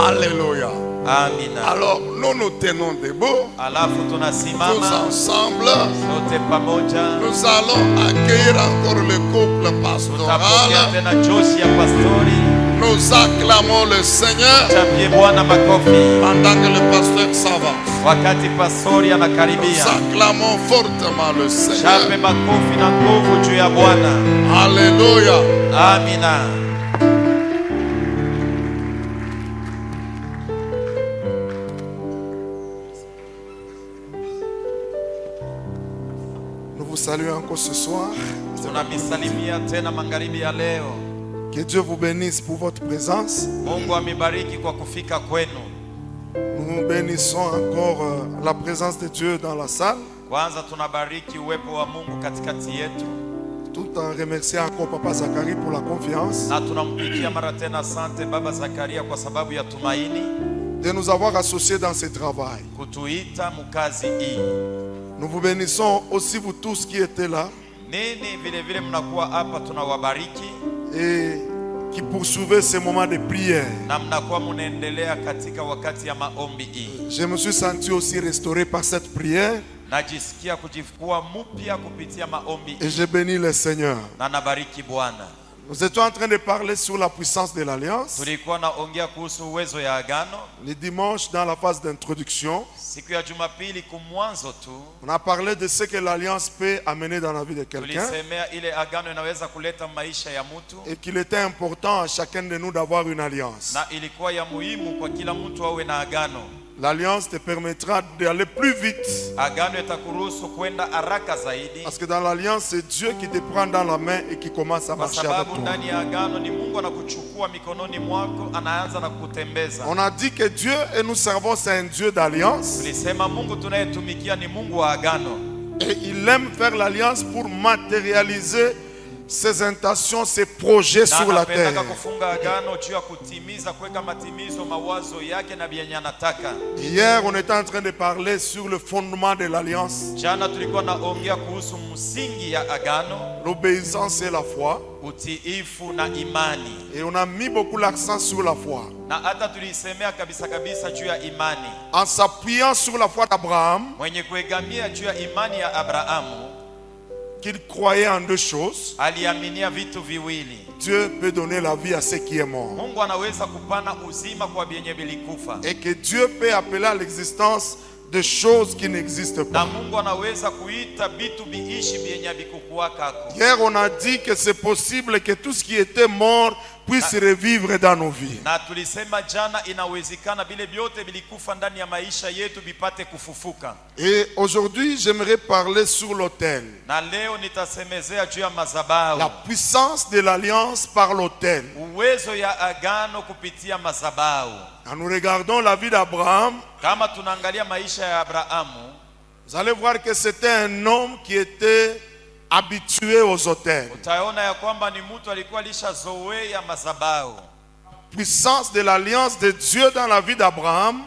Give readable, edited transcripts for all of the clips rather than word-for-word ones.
Alléluia. Amen. Alors, nous nous tenons debout. Tous ensemble, nous allons accueillir encore le couple pastoral. Nous acclamons le Seigneur pendant que le pasteur s'avance. Nous acclamons fortement le Seigneur. Alléluia. Amen. Nous vous saluons encore ce soir. Que Dieu vous bénisse pour votre présence. Nous bénissons encore la présence de Dieu dans la salle. Tout en remerciant encore Papa Zacharie pour la confiance de nous avoir associés dans ce travail. Nous vous bénissons aussi vous tous qui étaient là et qui poursuivez ces moments de prière. Je me suis senti aussi restauré par cette prière et je bénis le Seigneur. Nous étions en train de parler sur la puissance de l'alliance. Le dimanche, dans la phase d'introduction, on a parlé de ce que l'alliance peut amener dans la vie de quelqu'un et qu'il était important à chacun de nous d'avoir une alliance. L'alliance te permettra d'aller plus vite. Parce que dans l'alliance, c'est Dieu qui te prend dans la main et qui commence à marcher avec toi. On a dit que Dieu et nous servons, c'est un Dieu d'alliance. Et il aime faire l'alliance pour matérialiser ses intentions, ses projets sur la terre. Hier, on était en train de parler sur le fondement de l'alliance. L'obéissance et la foi. Et on a mis beaucoup l'accent sur la foi. En s'appuyant sur la foi d'Abraham, qu'il croyait en deux choses. Dieu peut donner la vie à ceux qui est mort. Et que Dieu peut appeler à l'existence de choses qui n'existent pas. Hier, on a dit que c'est possible que tout ce qui était mort puisse revivre dans nos vies. Et aujourd'hui, j'aimerais parler sur l'autel. La puissance de l'alliance par l'autel. Quand nous regardons la vie d'Abraham, vous allez voir que c'était un homme qui était habitué aux autels. Puissance de l'alliance de Dieu dans la vie d'Abraham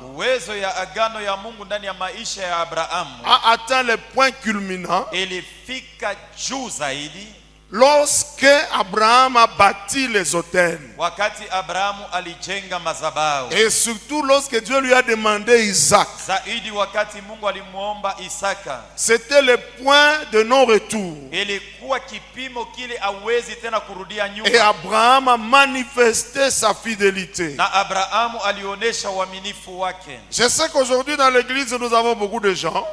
a atteint le point culminant lorsque Abraham a bâti les autels. Et surtout lorsque Dieu lui a demandé Isaac. C'était le point de non-retour. Et Abraham a manifesté sa fidélité. Je sais qu'aujourd'hui dans l'église nous avons beaucoup de gens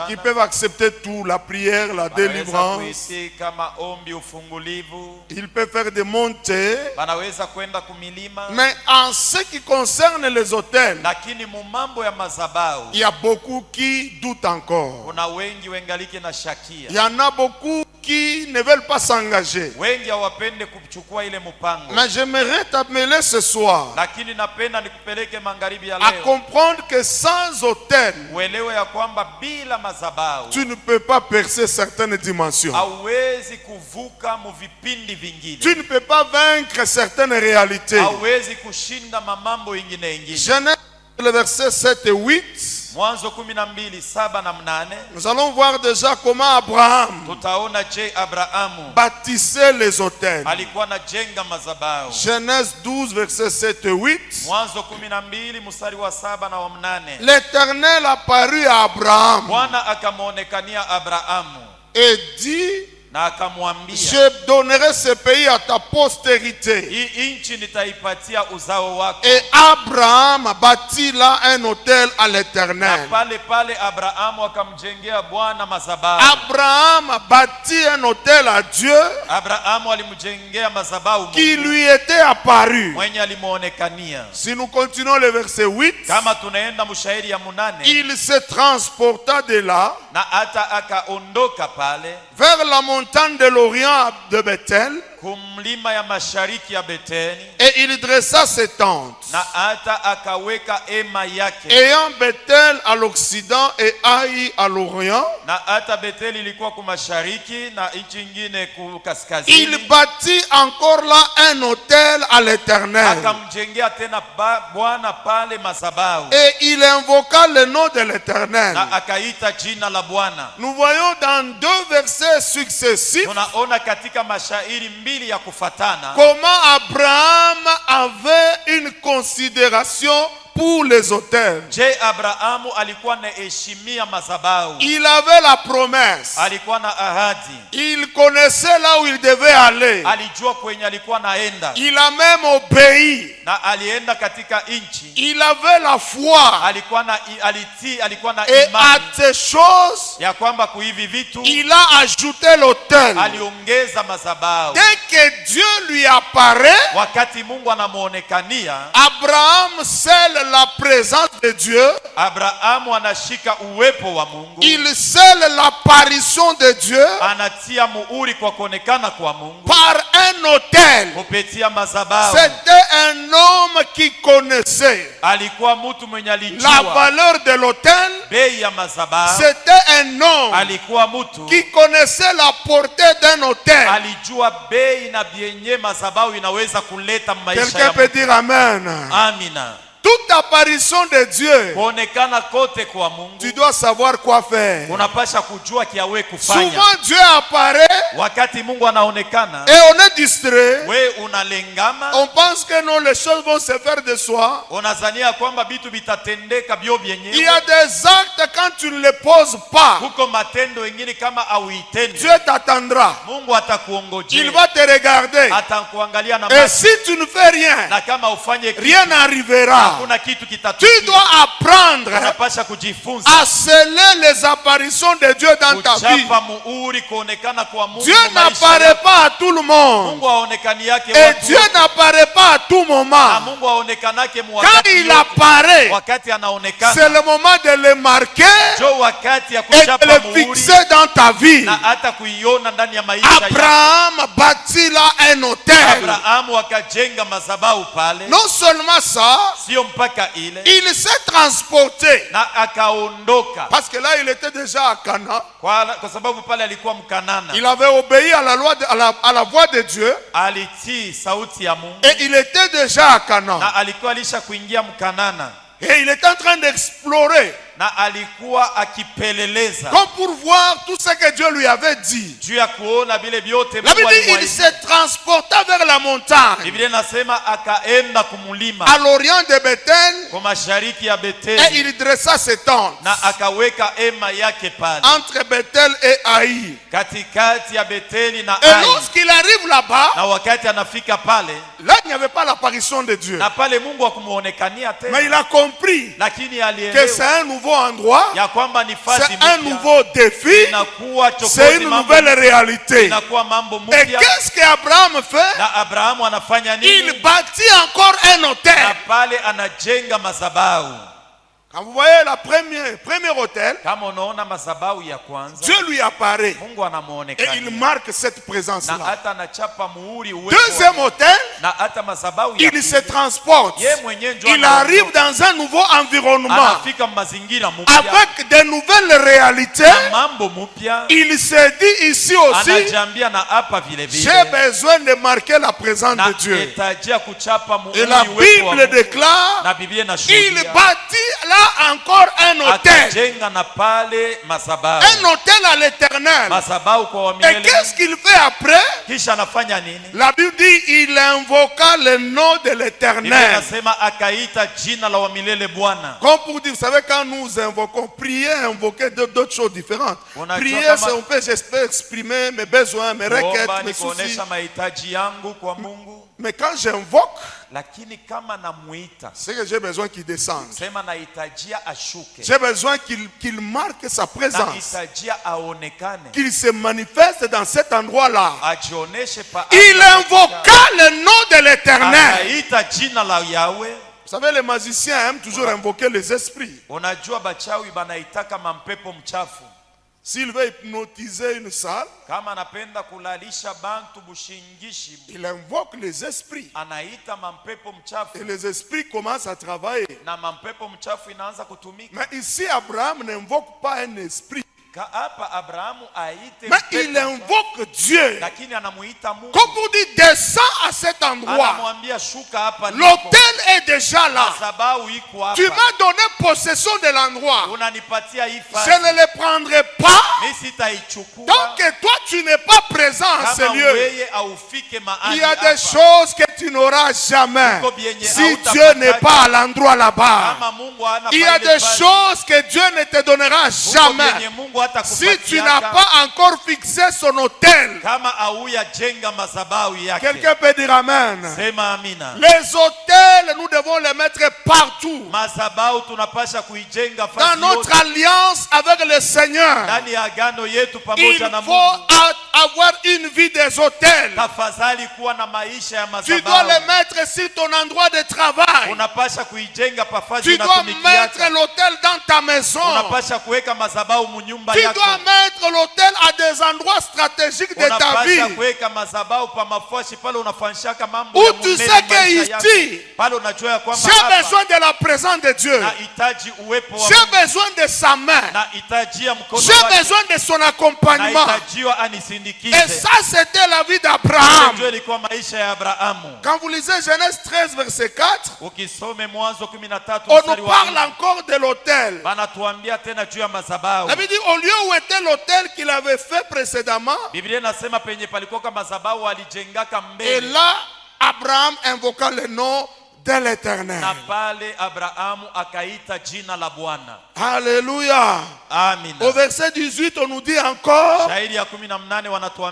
qui peuvent accepter tout, la prière, la délivrance. Il peut faire des montées. Mais en ce qui concerne les autels, il y a beaucoup qui doutent encore. Il y en a beaucoup qui ne veulent pas s'engager. Mais j'aimerais t'appeler ce soir à comprendre que sans autel, tu ne peux pas percer certaines dimensions. Tu ne peux pas vaincre certaines réalités. Genèse le verset 7 et 8, Mwanzo 12, 7 na 8. nous allons voir déjà comment Abraham Tutaona je Abrahamu bâtissait les autels. alikuwa anajenga madhabahu. Genèse 12, verset 7 et 8. Mwanzo 12 mstari wa 7 na wa 8. L'Éternel apparut à Abraham Bwana akamuonekania Abrahamu et dit, na akamwambia, je donnerai ce pays à ta postérité. hii nchi nitaipatia uzao wako. Et Abraham bâtit là un autel à Na l'Éternel. pale Abrahamu akamjengea Bwana madhabahu. Abraham bâtit un autel à Dieu Abrahamu alimjengea madhabahu qui Mungu lui était apparu. mwenye alimuonekania. Si nous continuons le verset 8, Kama tunaenda mshairi ya 8, il se transporta de là na hata akaondoka pale vers la montagne de l'Orient de Bethel kumlima ya mashariki ya Beteni, et il dressa ses tentes. na hata akaweka ema yake. Ayant Bethel à l'Occident et Haï à l'Orient, Na hata Beteli ilikuwa kumashariki na nchi nyingine kukaskazini. il bâtit encore là un autel à l'Éternel. Akamjengea tena Bwana pale madhabahu, Et il invoqua le nom de l'Éternel. na akaita jina la Bwana. Nous voyons dans deux versets successifs Tunaona katika mashairi mbili ya kufatana comment Abraham avait une considération pour les autels. je Abrahamu alikuwa anaheshimia madhabahu. Il avait la promesse. Alikuwa na ahadi. Il connaissait là où il devait aller. Alijua kwenye alikuwa naenda, Il a même obéi. na alienda katika nchi. Il avait la foi. Alikuwa na alitii, alikuwa na Et à imani ces choses, ya kwamba kuhivi vitu il a ajouté l'autel. aliongeza madhabahu. Dès que Dieu lui apparaît, Wakati Mungu anamuonekania, Abraham scelle la présence de Dieu. Abrahamu anashika uwepo wa Mungu. Il scelle l'apparition de Dieu Anatia muhuri kwa kuonekana kwa Mungu par un autel. kupitia madhabahu. C'était un homme qui connaissait Alikuwa mtu mwenye la alijua valeur de l'autel. bei ya madhabahu. C'était un homme Alikuwa mtu qui connaissait la portée d'un autel. alijua bei na bienye madhabahu inaweza kuleta maisha Quelqu'un ya peut mtu. dire Amen. Amina. Toute apparition de Dieu, Kuonekana kote kwa Mungu, tu dois savoir quoi faire. unapasha kujua kiawe kufanya. Souvent Dieu apparaît Wakati Mungu anaonekana, et on est distrait. we unalengama, On pense que non, les choses vont se faire de soi. unazania kwamba vitu vitatendeka bio Il y byenyewe. a des actes quand tu ne les poses pas, Huko matendo wengine kama auitendi, Dieu t'attendra. Mungu atakuongojea, Il va te regarder. atakuangalia na Et macho, si tu ne fais rien, na kama ufanye kitu, rien n'arrivera. hakuna kitu Tu kitatukia. dois apprendre Unapasha kujifunza à sceller les apparitions de Dieu dans ta vie. kuchapa muhuri kuonekana kwa Mungu. Dieu maisha n'apparaît yako. pas à tout le monde. Mungu aonekani yake Et watu Dieu wote. n'apparaît pas à tout Na moment. Mungu aonekanake Quand wakati il yote. apparaît, Wakati c'est anaonekana le moment de le marquer jo wakati ya et de kuchapa le muhuri fixer dans ta vie. na hata kuiona ndani ya maisha yako. Abraham bâtit là un autel. Abrahamu akajenga madhabahu pale. Non seulement ça, Sio mpaka ile, il s'est transporté. na akaondoka Parce que là, il était déjà à Cana. kwa sababu pale alikuwa Mkanana. Il avait obéi à la loi, à la voix de Dieu. Alitii sauti ya Mungu Et il était déjà à Cana. na alikuwa alisha kuingia Mkanana, Et il était en train d'explorer. na alikuwa akipeleleza Comme pour voir tout ce que Dieu lui avait dit. juu ya kuona vile vyote La Mungu Bible dit alimwahidi. il se transporta vers la montagne. Biblia inasema akaenda kumulima À l'orient de Bethel. kwa mashariki ya Et Beteli, il dressa ses tentes. na akaweka ema yake pale Entre Bethel et Haï. katikati ya Beteli na Et Ai. lorsqu'il arrive là-bas, Na wakati anafika pale, là il n'y avait pas l'apparition de Dieu. na pale Mungu akumuonekania Mais tena, il a compris lakini que alielewa c'est un nouveau endroit, ya kwamba ni fasi c'est un mpya, nouveau défi, inakuwa c'est chokozi, une mambo nouvelle réalité. inakuwa mambo Et mpya. qu'est-ce qu'Abraham fait? Na Abrahamu anafanya Il nini? bâtit encore un Na autel. pale anajenga madhabahu. Quand vous voyez la premier autel, Dieu lui apparaît et il marque cette présence-là. Deuxième autel, il se transporte. Il arrive dans un nouveau environnement avec de nouvelles réalités. Il se dit ici aussi, j'ai besoin de marquer la présence de Dieu. Et la Bible déclare, il bâtit là encore un autel. Un autel à l'Éternel. Et qu'est-ce qu'il fait après? La Bible dit, il invoqua le nom de l'Éternel. Comme pour dire, vous savez, quand nous invoquons, prier, invoquer d'autres choses différentes. Prier, c'est on peut exprimer mes besoins, mes requêtes, mes soucis. Mais quand j'invoque, c'est que j'ai besoin qu'il descende. J'ai besoin qu'il marque sa présence, qu'il se manifeste dans cet endroit-là. Il invoqua le nom de l'Éternel. Vous savez, les magiciens aiment toujours invoquer les esprits. S'il veut hypnotiser une salle, il invoque les esprits. Et les esprits commencent à travailler. Mais ici, Abraham n'invoque pas un esprit. Mais il invoque Dieu. Comme pour dire, descends à cet endroit. L'autel est déjà là. Tu m'as donné possession de l'endroit. Je ne le prendrai pas. Donc toi tu n'es pas présent en ce lieu. Il y a des choses que tu n'auras jamais si Dieu n'est pas à l'endroit là-bas. Il y a des choses que Dieu ne te donnera jamais si tu n'as pas encore fixé son autel. Quelqu'un peut dire Amen. Les autels, nous devons les mettre partout. Dans notre alliance avec le Seigneur, il faut avoir une vie des autels. Tu dois les mettre sur ton endroit de travail. Tu dois mettre l'autel dans ta maison. Tu dois mettre l'autel à des endroits stratégiques de ta vie. Où tu sais que ici, j'ai besoin de la présence de Dieu. J'ai besoin de sa main. J'ai besoin de son accompagnement. Et ça, c'était la vie d'Abraham. Quand vous lisez Genèse 13, verset 4, on nous parle encore de l'autel. La Bible dit, au lieu où était l'autel qu'il avait fait précédemment, et là, Abraham invoqua le nom de l'Éternel. Alléluia. Au verset 18, on nous dit encore,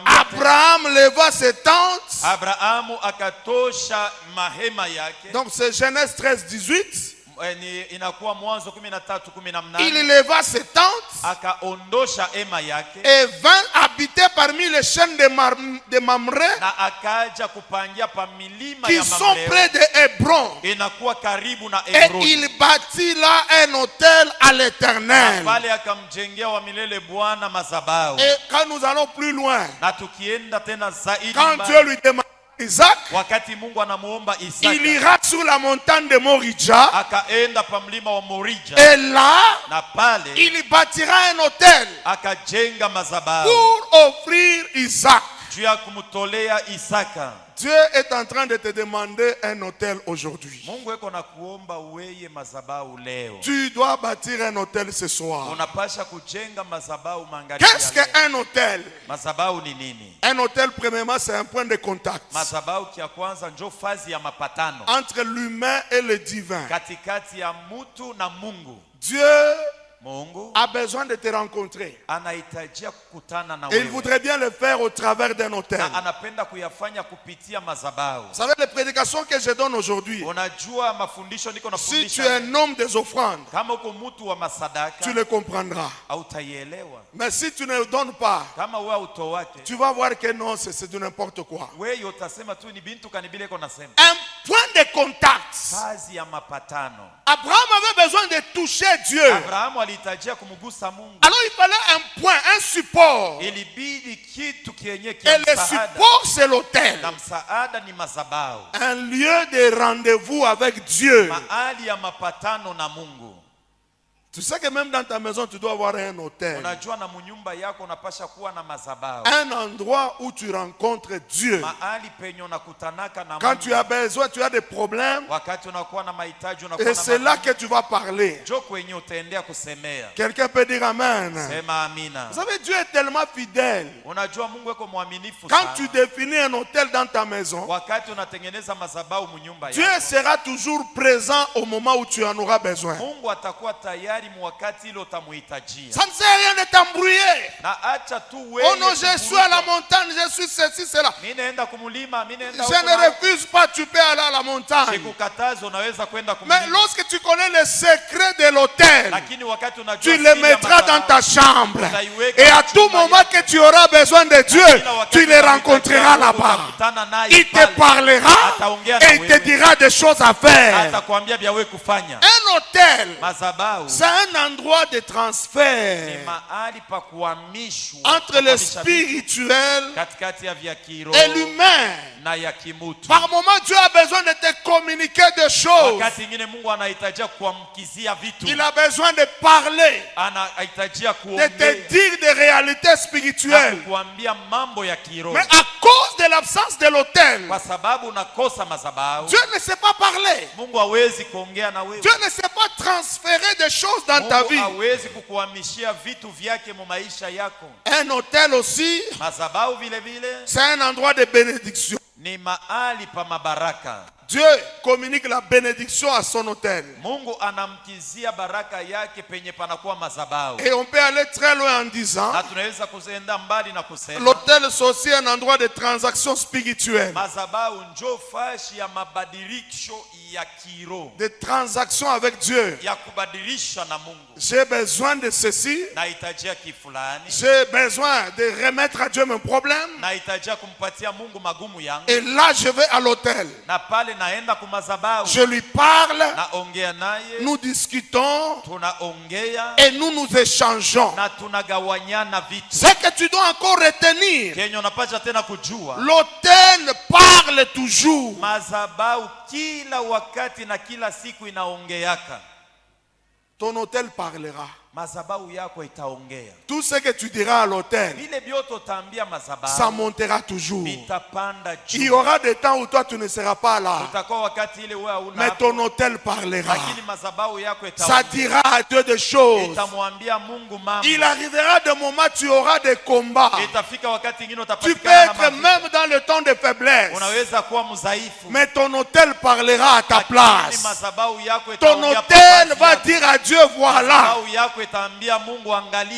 Abraham leva ses tentes. Donc c'est Genèse 13, 18. Il leva ses tentes et vint habiter parmi les chaînes de Mamré qui sont près de Hébron. Et il bâtit là un autel à l'Éternel. Et quand nous allons plus loin, quand Dieu lui demande Isaac, il ira sur la montagne de Morija. Et là, il bâtira un autel pour offrir Isaac. Dieu est en train de te demander un autel aujourd'hui. Tu dois bâtir un autel ce soir. Qu'est-ce qu'un autel? Un autel, premièrement, c'est un point de contact entre l'humain et le divin. Dieu a besoin de te rencontrer. Et il voudrait bien le faire au travers d'un autel. Vous savez, les prédications que je donne aujourd'hui, si tu es un homme des offrandes, tu le comprendras. Mais si tu ne donnes pas, tu vas voir que non, c'est de n'importe quoi. Un point de contact. Abraham avait besoin de toucher Dieu. Alors il fallait un point, un support. Et le support, c'est l'autel. Un lieu de rendez-vous avec Dieu. Tu sais que même dans ta maison, tu dois avoir un hôtel. Un endroit où tu rencontres Dieu. Quand tu as besoin, tu as des problèmes. Et c'est là que tu vas parler. Quelqu'un peut dire Amen. Vous savez, Dieu est tellement fidèle. Quand tu définis un hôtel dans ta maison, Dieu sera toujours présent au moment où tu en auras besoin. Ça ne sert à rien de t'embrouiller. Oh non, je suis à la montagne, je suis ceci, cela. Je ne refuse pas, tu peux aller à la montagne. Mais lorsque tu connais le secret de l'autel, tu le mettras dans ta chambre. Et à tout moment que tu auras besoin de Dieu, tu le rencontreras là-bas. Il te parlera et il te dira des choses à faire. Un hôtel, c'est un endroit de transfert entre le spirituel et l'humain. Par moment, Dieu a besoin de te communiquer des choses. Il a besoin de parler, de te dire des réalités spirituelles. Mais à cause de l'absence de l'autel, Dieu ne sait pas parler. Dieu ne sait pas transférer des choses dans ta vie. Un hôtel aussi, c'est un endroit de bénédiction. Dieu communique la bénédiction à son hôtel. Et on peut aller très loin en disant, l'hôtel c'est aussi un endroit de transaction spirituelle. Des transactions avec Dieu. J'ai besoin de ceci. J'ai besoin de remettre à Dieu mes problèmes. Et là je vais à l'hôtel. Je lui parle, nous discutons et nous nous échangeons. Ce que tu dois encore retenir, l'autel parle toujours. Ton hôtel parlera. Tout ce que tu diras à l'autel, ça montera toujours. Il y aura des temps où toi tu ne seras pas là, mais ton hôtel parlera. Ça dira à Dieu des choses. Il arrivera des moments où tu auras des combats. Tu peux être même dans le temps de faiblesse, mais ton hôtel parlera à ta place. Ton hôtel va dire à Dieu, voilà,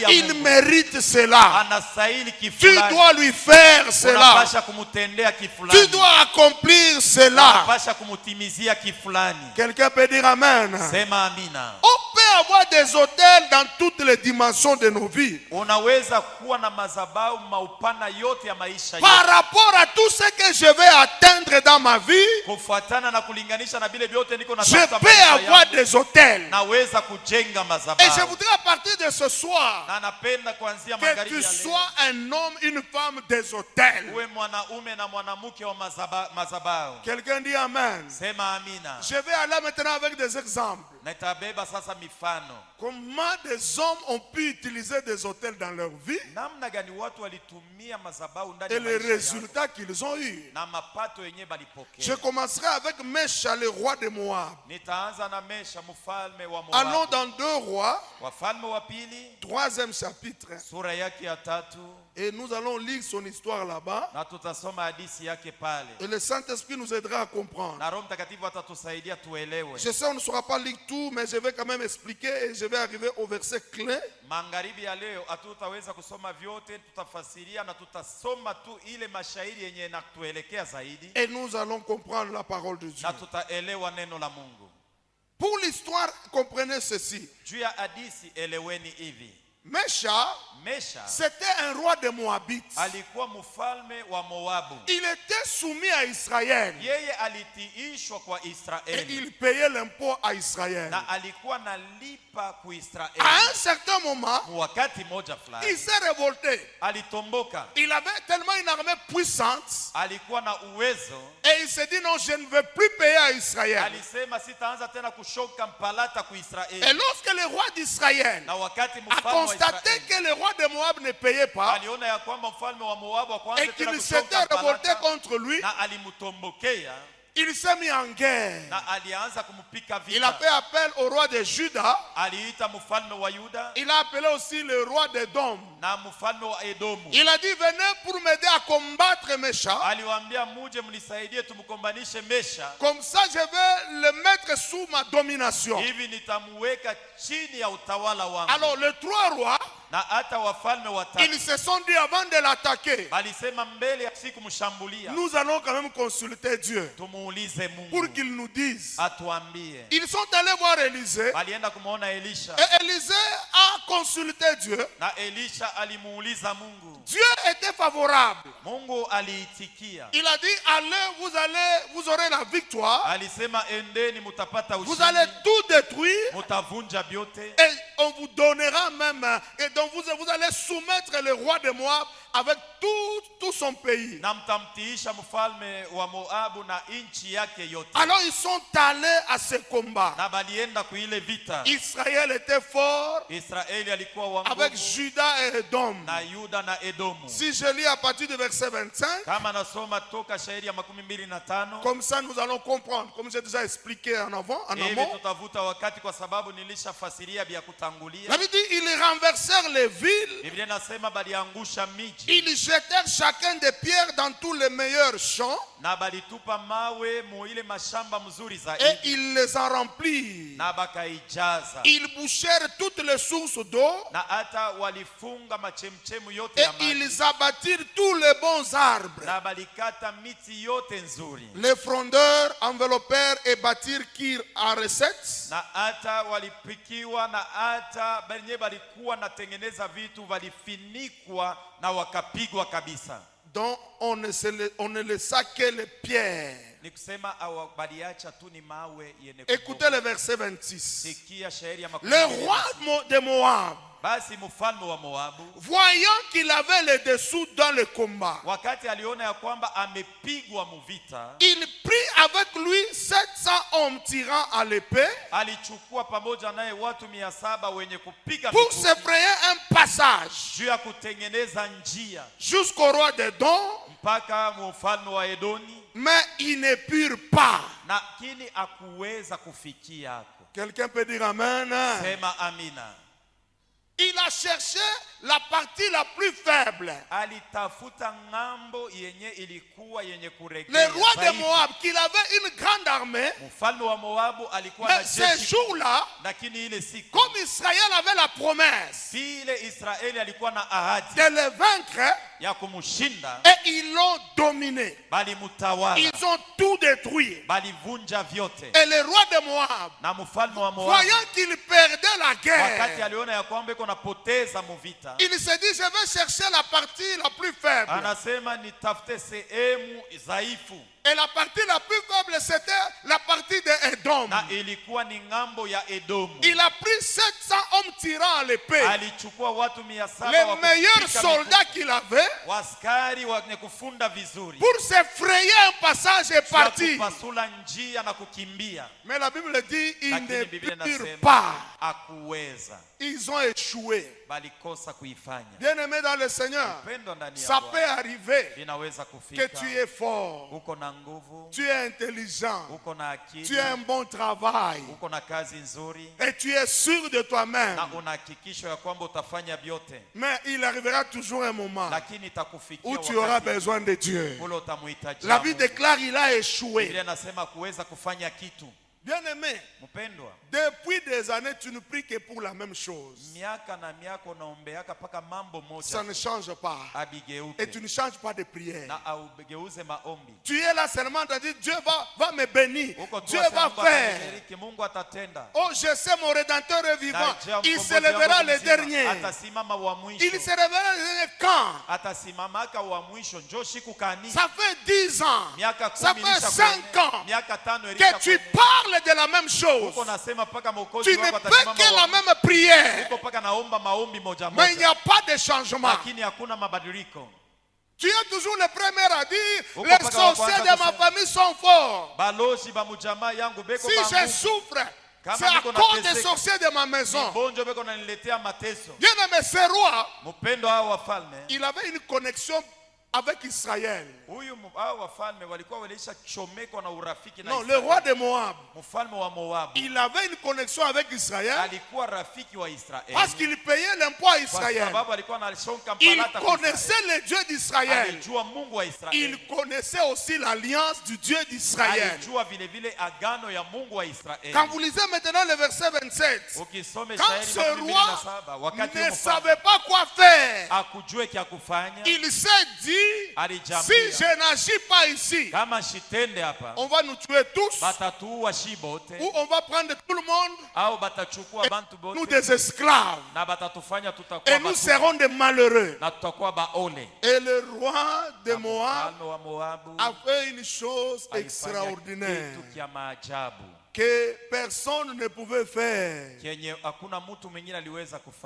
il mérite cela. Tu dois lui faire cela. Tu dois accomplir cela. Quelqu'un peut dire Amen. On peut avoir des hôtels dans toutes les dimensions de nos vies. Par rapport à tout ce que je vais atteindre dans ma vie, je peux avoir des hôtels. Et je voudrais à partir de ce soir que tu sois un homme, une femme des hôtels. Quelqu'un dit Amen. Je vais aller maintenant avec des exemples. Comment des hommes ont pu utiliser des hôtels dans leur vie et les résultats qu'ils ont eus. Je commencerai avec Mesha, le roi de Moab. Allons dans 2 Rois, 3e chapitre, Et nous allons lire son histoire là-bas. Na tutasoma hadithi yake pale. Et le Saint-Esprit nous aidera à comprendre. Na Roho Mtakatifu atatusaidia tuelewe. Je sais on ne saura pas lire tout, mais je vais quand même expliquer et je vais arriver au verset clé. Magharibi ya leo hatutaweza kusoma vyote, tutafasiria na tutasoma tu ile mashairi yenye inatuelekea zaidi. Et nous allons comprendre la parole de Dieu. Na tutaelewa neno la Mungu. Pour l'histoire, comprenez ceci. Juu ya hadithi eleweni hivi. Mesha, c'était un roi de Moabite. Alikuwa mfalme wa Moabu. Il était soumis à Israël. Yeye alitiishwa kwa Israeli. Et il payait l'impôt à Israël. Na alikuwa nalipa ku Israeli. À un certain moment, wakati moja fulani, il s'est révolté. Alitomboka. Il avait tellement une armée puissante. Alikuwa na uwezo. Et il s'est dit non, je ne veux plus payer à Israël. Alisema sitaanza tena kushoka mpalata ku Israeli. Et lorsque le roi d'Israël a constaté que le roi de Moab ne payait pas, et qu'il s'était révolté contre lui, il s'est mis en guerre. Il a fait appel au roi de Juda. Il a appelé aussi le roi d'Édom. Il a dit venez pour m'aider à combattre Mesha. Comme ça je vais le mettre sous ma domination. Alors les trois rois, ils se sont dit avant de l'attaquer, nous allons quand même consulter Dieu pour qu'il nous dise. Ils sont allés voir Élisée. Et Élisée a consulté Dieu. Dieu était favorable. Il a dit allez, vous aurez la victoire. Vous allez tout détruire. Et on vous donnera même. Et donc vous allez soumettre le roi de Moab avec tout son pays. Alors ils sont allés à ce combat. Israël était fort avec Juda et Édom. Si je lis à partir du verset 25, comme ça nous allons comprendre, comme j'ai déjà expliqué en amont. La Bible dit ils renversèrent les villes. Ils jetèrent chacun des pierres dans tous les meilleurs champs. Et ils les ont remplis. Ils bouchèrent toutes les sources d'eau. Et ils abattirent tous les bons arbres. Les frondeurs enveloppèrent et bâtirent Kir Hareset. Donc on ne laissa que les pierres. Écoutez le verset 26. Le roi de Moab, voyant qu'il avait le dessous dans le combat, il prit avec lui 700 hommes tirant à l'épée pour se frayer un passage jusqu'au roi d'Édom, mais ils ne purent pas. Quelqu'un peut dire amen? Il a cherché la partie la plus faible. Le roi de Moab, qu'il avait une grande armée, mais ce jour-là, comme Israël avait la promesse de le vaincre, et ils l'ont dominé. Ils ont tout détruit. Et le roi de Moab, voyant qu'il perdait la guerre, il se dit je vais chercher la partie la plus faible. Et la partie la plus faible c'était la partie de Édom. Il a pris 700 hommes tirant à l'épée. Les meilleurs soldats qu'il avait, pour se frayer un passage est parti. Mais la Bible dit ils ne purent pas. Ils ont échoué. Bien-aimé dans le Seigneur, ça peut arriver que tu es fort, tu es intelligent, tu as un bon travail et tu es sûr de toi-même. Mais il arrivera toujours un moment où tu auras besoin de Dieu. La Bible déclare qu'il a échoué. Bien-aimé, depuis des années, tu ne pries que pour la même chose. Ça ne change pas. Et tu ne changes pas de prière. Tu es là seulement, tu as dit, Dieu va me bénir. Dieu va faire. Oh, je sais, mon Rédempteur est vivant. Il se lèvera le dernier. Il se lèvera le dernier quand? Ça fait 10 ans. Ça fait 5 ans que tu parles de la même chose. Tu ne peux que la même prière. Mais il n'y a pas de changement. Tu es toujours le premier à dire, les sorciers de ma famille sont forts. Si je souffre, c'est à cause des sorciers de ma maison. Bien aimé, ce roi, il avait une connexion avec Israël. Non, le roi de Moab, il avait une connexion avec Israël parce qu'il payait l'impôt à Israël. Il connaissait le Dieu d'Israël. Il connaissait aussi l'alliance du Dieu d'Israël. Quand vous lisez maintenant le verset 27, quand ce roi ne savait pas quoi faire, il s'est dit, si je n'agis pas ici, on va nous tuer tous, ou on va prendre tout le monde, nous des esclaves, et nous serons des malheureux. Et le roi de Moab a fait une chose extraordinaire que personne ne pouvait faire.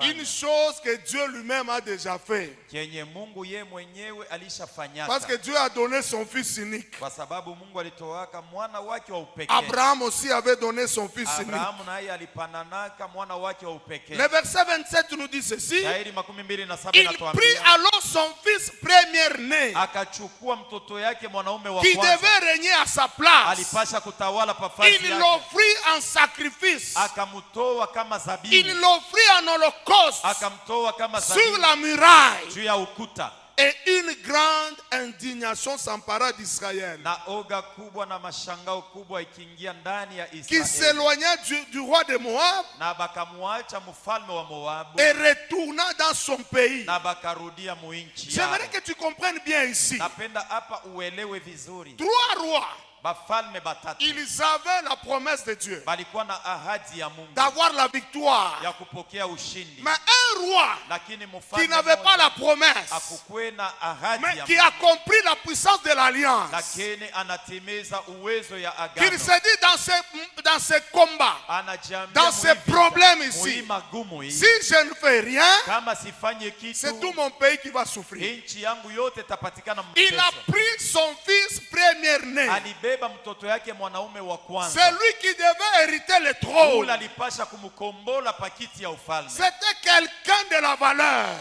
Une chose que Dieu lui-même a déjà fait. Parce que Dieu a donné son fils unique. Abraham aussi avait donné son fils unique. Le verset 27 nous dit ceci. Il prit alors son fils premier-né qui devait régner à sa place. Il l'offrit en sacrifice. Il l'offrit en holocauste sur la muraille. Et une grande indignation s'empara d'Israël, qui s'éloigna du roi de Moab et retourna dans son pays. J'aimerais que tu comprennes bien ici. 3 rois, ils avaient la promesse de Dieu d'avoir la victoire. Mais un roi qui n'avait pas la promesse, mais qui a compris la puissance de l'alliance, qu'il s'est dit dans ces combats, dans ces problèmes ici, si je ne fais rien, c'est tout mon pays qui va souffrir. Il a pris son fils premier-né, c'est lui qui devait hériter le trône. C'était quelqu'un de la valeur.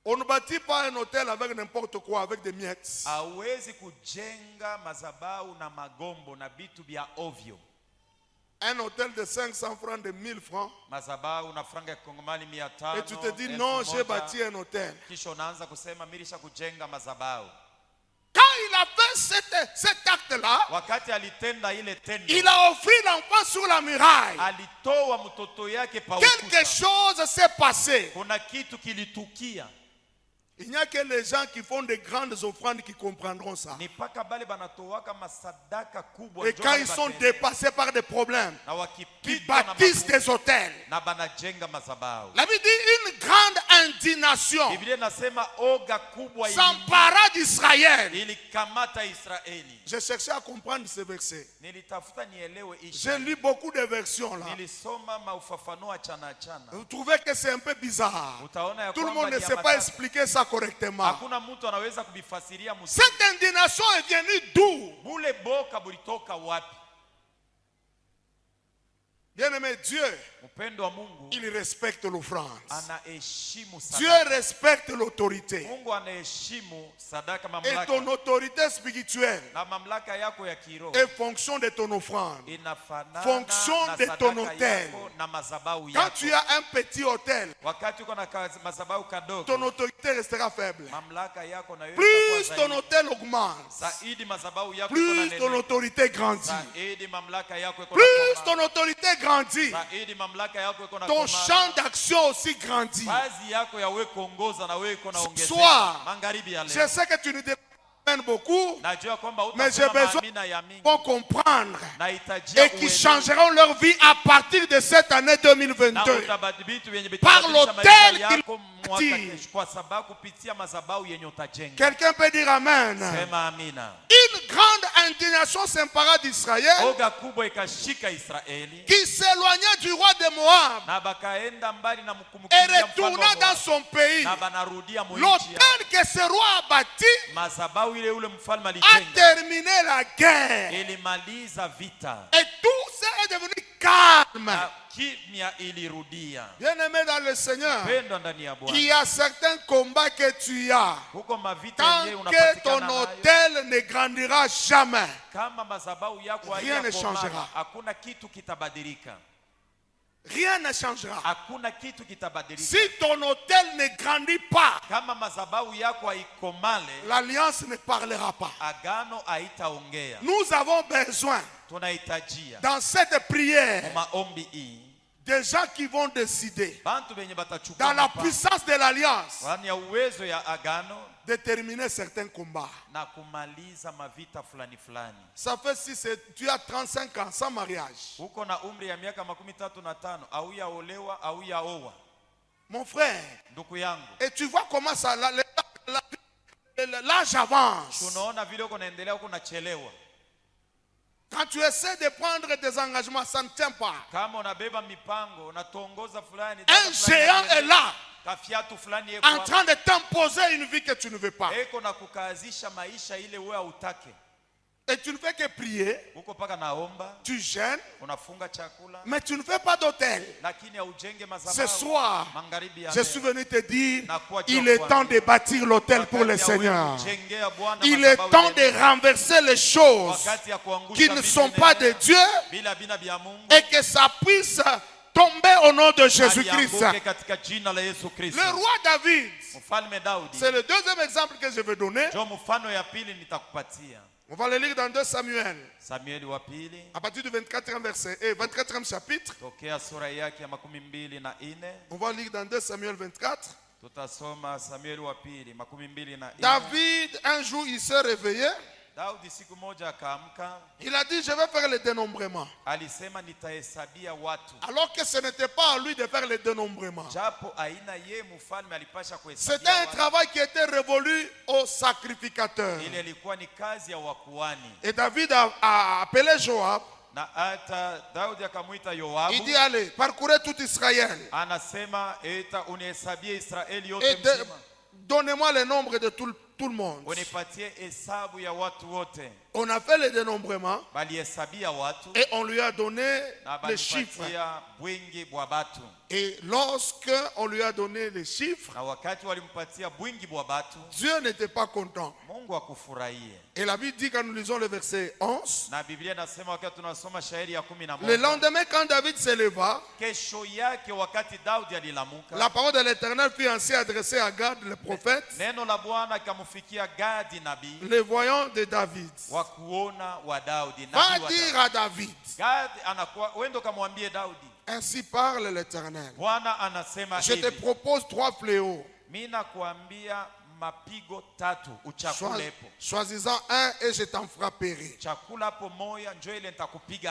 On ne bâtit pas un hôtel avec n'importe quoi, avec des miettes. Un hôtel de 500 francs, de 1000 francs. Et tu te dis non, j'ai bâti un hôtel. Quand il a fait cet acte-là, il a offert l'enfant sur la muraille. Quelque chose s'est passé. Il n'y a que les gens qui font de grandes offrandes qui comprendront ça. Et quand ils sont dépassés par des problèmes, qui bâtissent des hôtels. La Bible dit une grande indignation s'empara d'Israël. J'ai cherché à comprendre ce verset. J'ai lu beaucoup de versions là. Vous trouvez que c'est un peu bizarre. Tout le monde ne sait pas expliquer ça correctement. Cette indignation est venue d'où? Bien-aimé, Dieu, il respecte l'offrande. Dieu respecte l'autorité. Et ton autorité spirituelle est fonction de ton offrande, fonction de ton autel. Quand tu as un petit autel, ton autorité restera faible. Plus ton autel augmente, plus ton autorité grandit. Plus ton autorité grandit, ton champ d'action aussi grandit. Soit, je sais que tu nous demandes beaucoup, mais j'ai besoin pour comprendre et qui changeront leur vie à partir de cette année 2022 par l'autel qu'ils bâtissent. Quelqu'un peut dire Amen. Une grande indignation s'empara d'Israël qui s'éloignait du roi de Moab et retourna dans son pays. L'autel que ce roi a bâti a terminé la guerre et tout ça est devenu calme. Bien-aimé dans le Seigneur, il y a certains combats que tu as. Tant que ton autel ne grandira jamais, rien ne changera. Rien ne changera. Si ton autel ne grandit pas, l'alliance ne parlera pas. Nous avons besoin, dans cette prière, des gens qui vont décider, dans la puissance de l'alliance, déterminer certains combats. Ça fait si tu as 35 ans sans mariage. Mon frère, et tu vois comment ça, l'âge avance. Quand tu essaies de prendre des engagements, ça ne tient pas. Un géant est là, en train de t'imposer une vie que tu ne veux pas. Et tu ne fais que prier, tu jeûnes, mais tu ne fais pas d'autel. Ce soir, je suis venu te dire, il est temps de bâtir l'autel pour le Seigneur. Il est temps de renverser les choses qui ne sont pas de Dieu et que ça puisse tomber au nom de Jésus-Christ. Le roi David, c'est le deuxième exemple que je vais donner. On va le lire dans 2 Samuel. À partir du 24e verset et 24e chapitre. On va lire dans 2 Samuel 24. David, un jour, il s'est réveillé. Il a dit, je vais faire le dénombrement. Alors que ce n'était pas à lui de faire le dénombrement. C'était un travail qui était révolu au sacrificateur. Et David a appelé Joab. Il dit, allez, parcourez tout Israël. Et donnez-moi le nombre de tout le monde. On a fait le dénombrement et on lui a donné les chiffres. Et lorsque on lui a donné les chiffres, Dieu n'était pas content. Et la Bible dit, quand nous lisons le verset 11, le lendemain quand David se leva, la parole de l'Éternel fut ainsi adressée à Gad le prophète, le voyant de David. Va dire à David, ainsi parle l'Éternel, je te propose 3 fléaux. Choisis-en un et je t'en frapperai.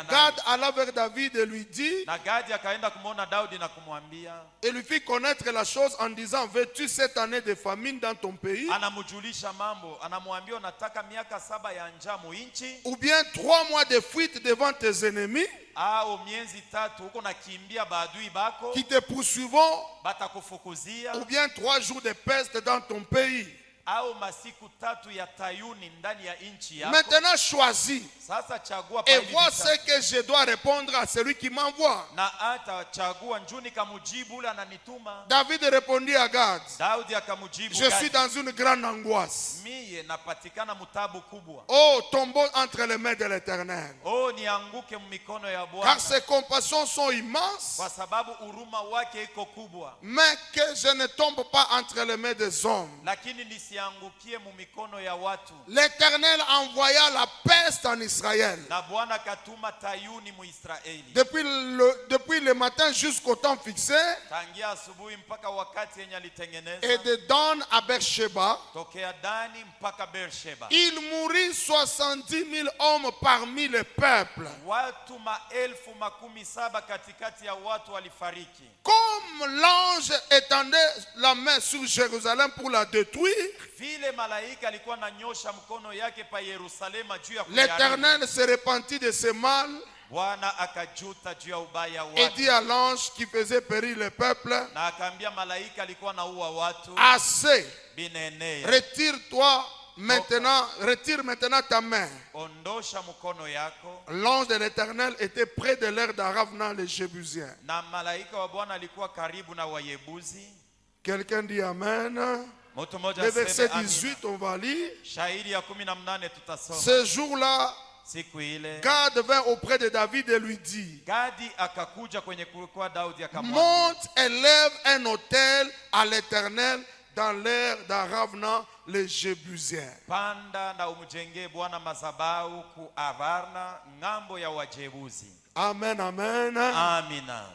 Gad alla vers David et lui dit, et lui fit connaître la chose en disant, veux-tu cette année de famine dans ton pays? Ou bien 3 mois de fuite devant tes ennemis qui te poursuivront? Ou bien 3 jours de peste dans ton pays? Maintenant choisis et vois ce que je dois répondre à celui qui m'envoie. David répondit à Gad, je suis dans une grande angoisse. Oh, tombeau entre les mains de l'Éternel. Car ses compassions sont immenses, mais que je ne tombe pas entre les mains des hommes. L'Éternel envoya la peste en Israël. Depuis le matin jusqu'au temps fixé, et de Dan à Beersheba, il mourit 70 000 hommes parmi le peuple. Comme l'ange étendait la main sur Jérusalem pour la détruire, l'Éternel se repentit de ses mal et dit à l'ange qui faisait périr le peuple, assez, retire-toi maintenant, retire maintenant ta main. L'ange de l'Éternel était près de l'air d'Aravna, les Jébusiens. Quelqu'un dit Amen. Le verset 18, on va lire. Ce jour-là, Gad vint auprès de David et lui dit, monte et lève un autel à l'Éternel dans l'air d'Aravna, les Jébusiens. Amen, amen.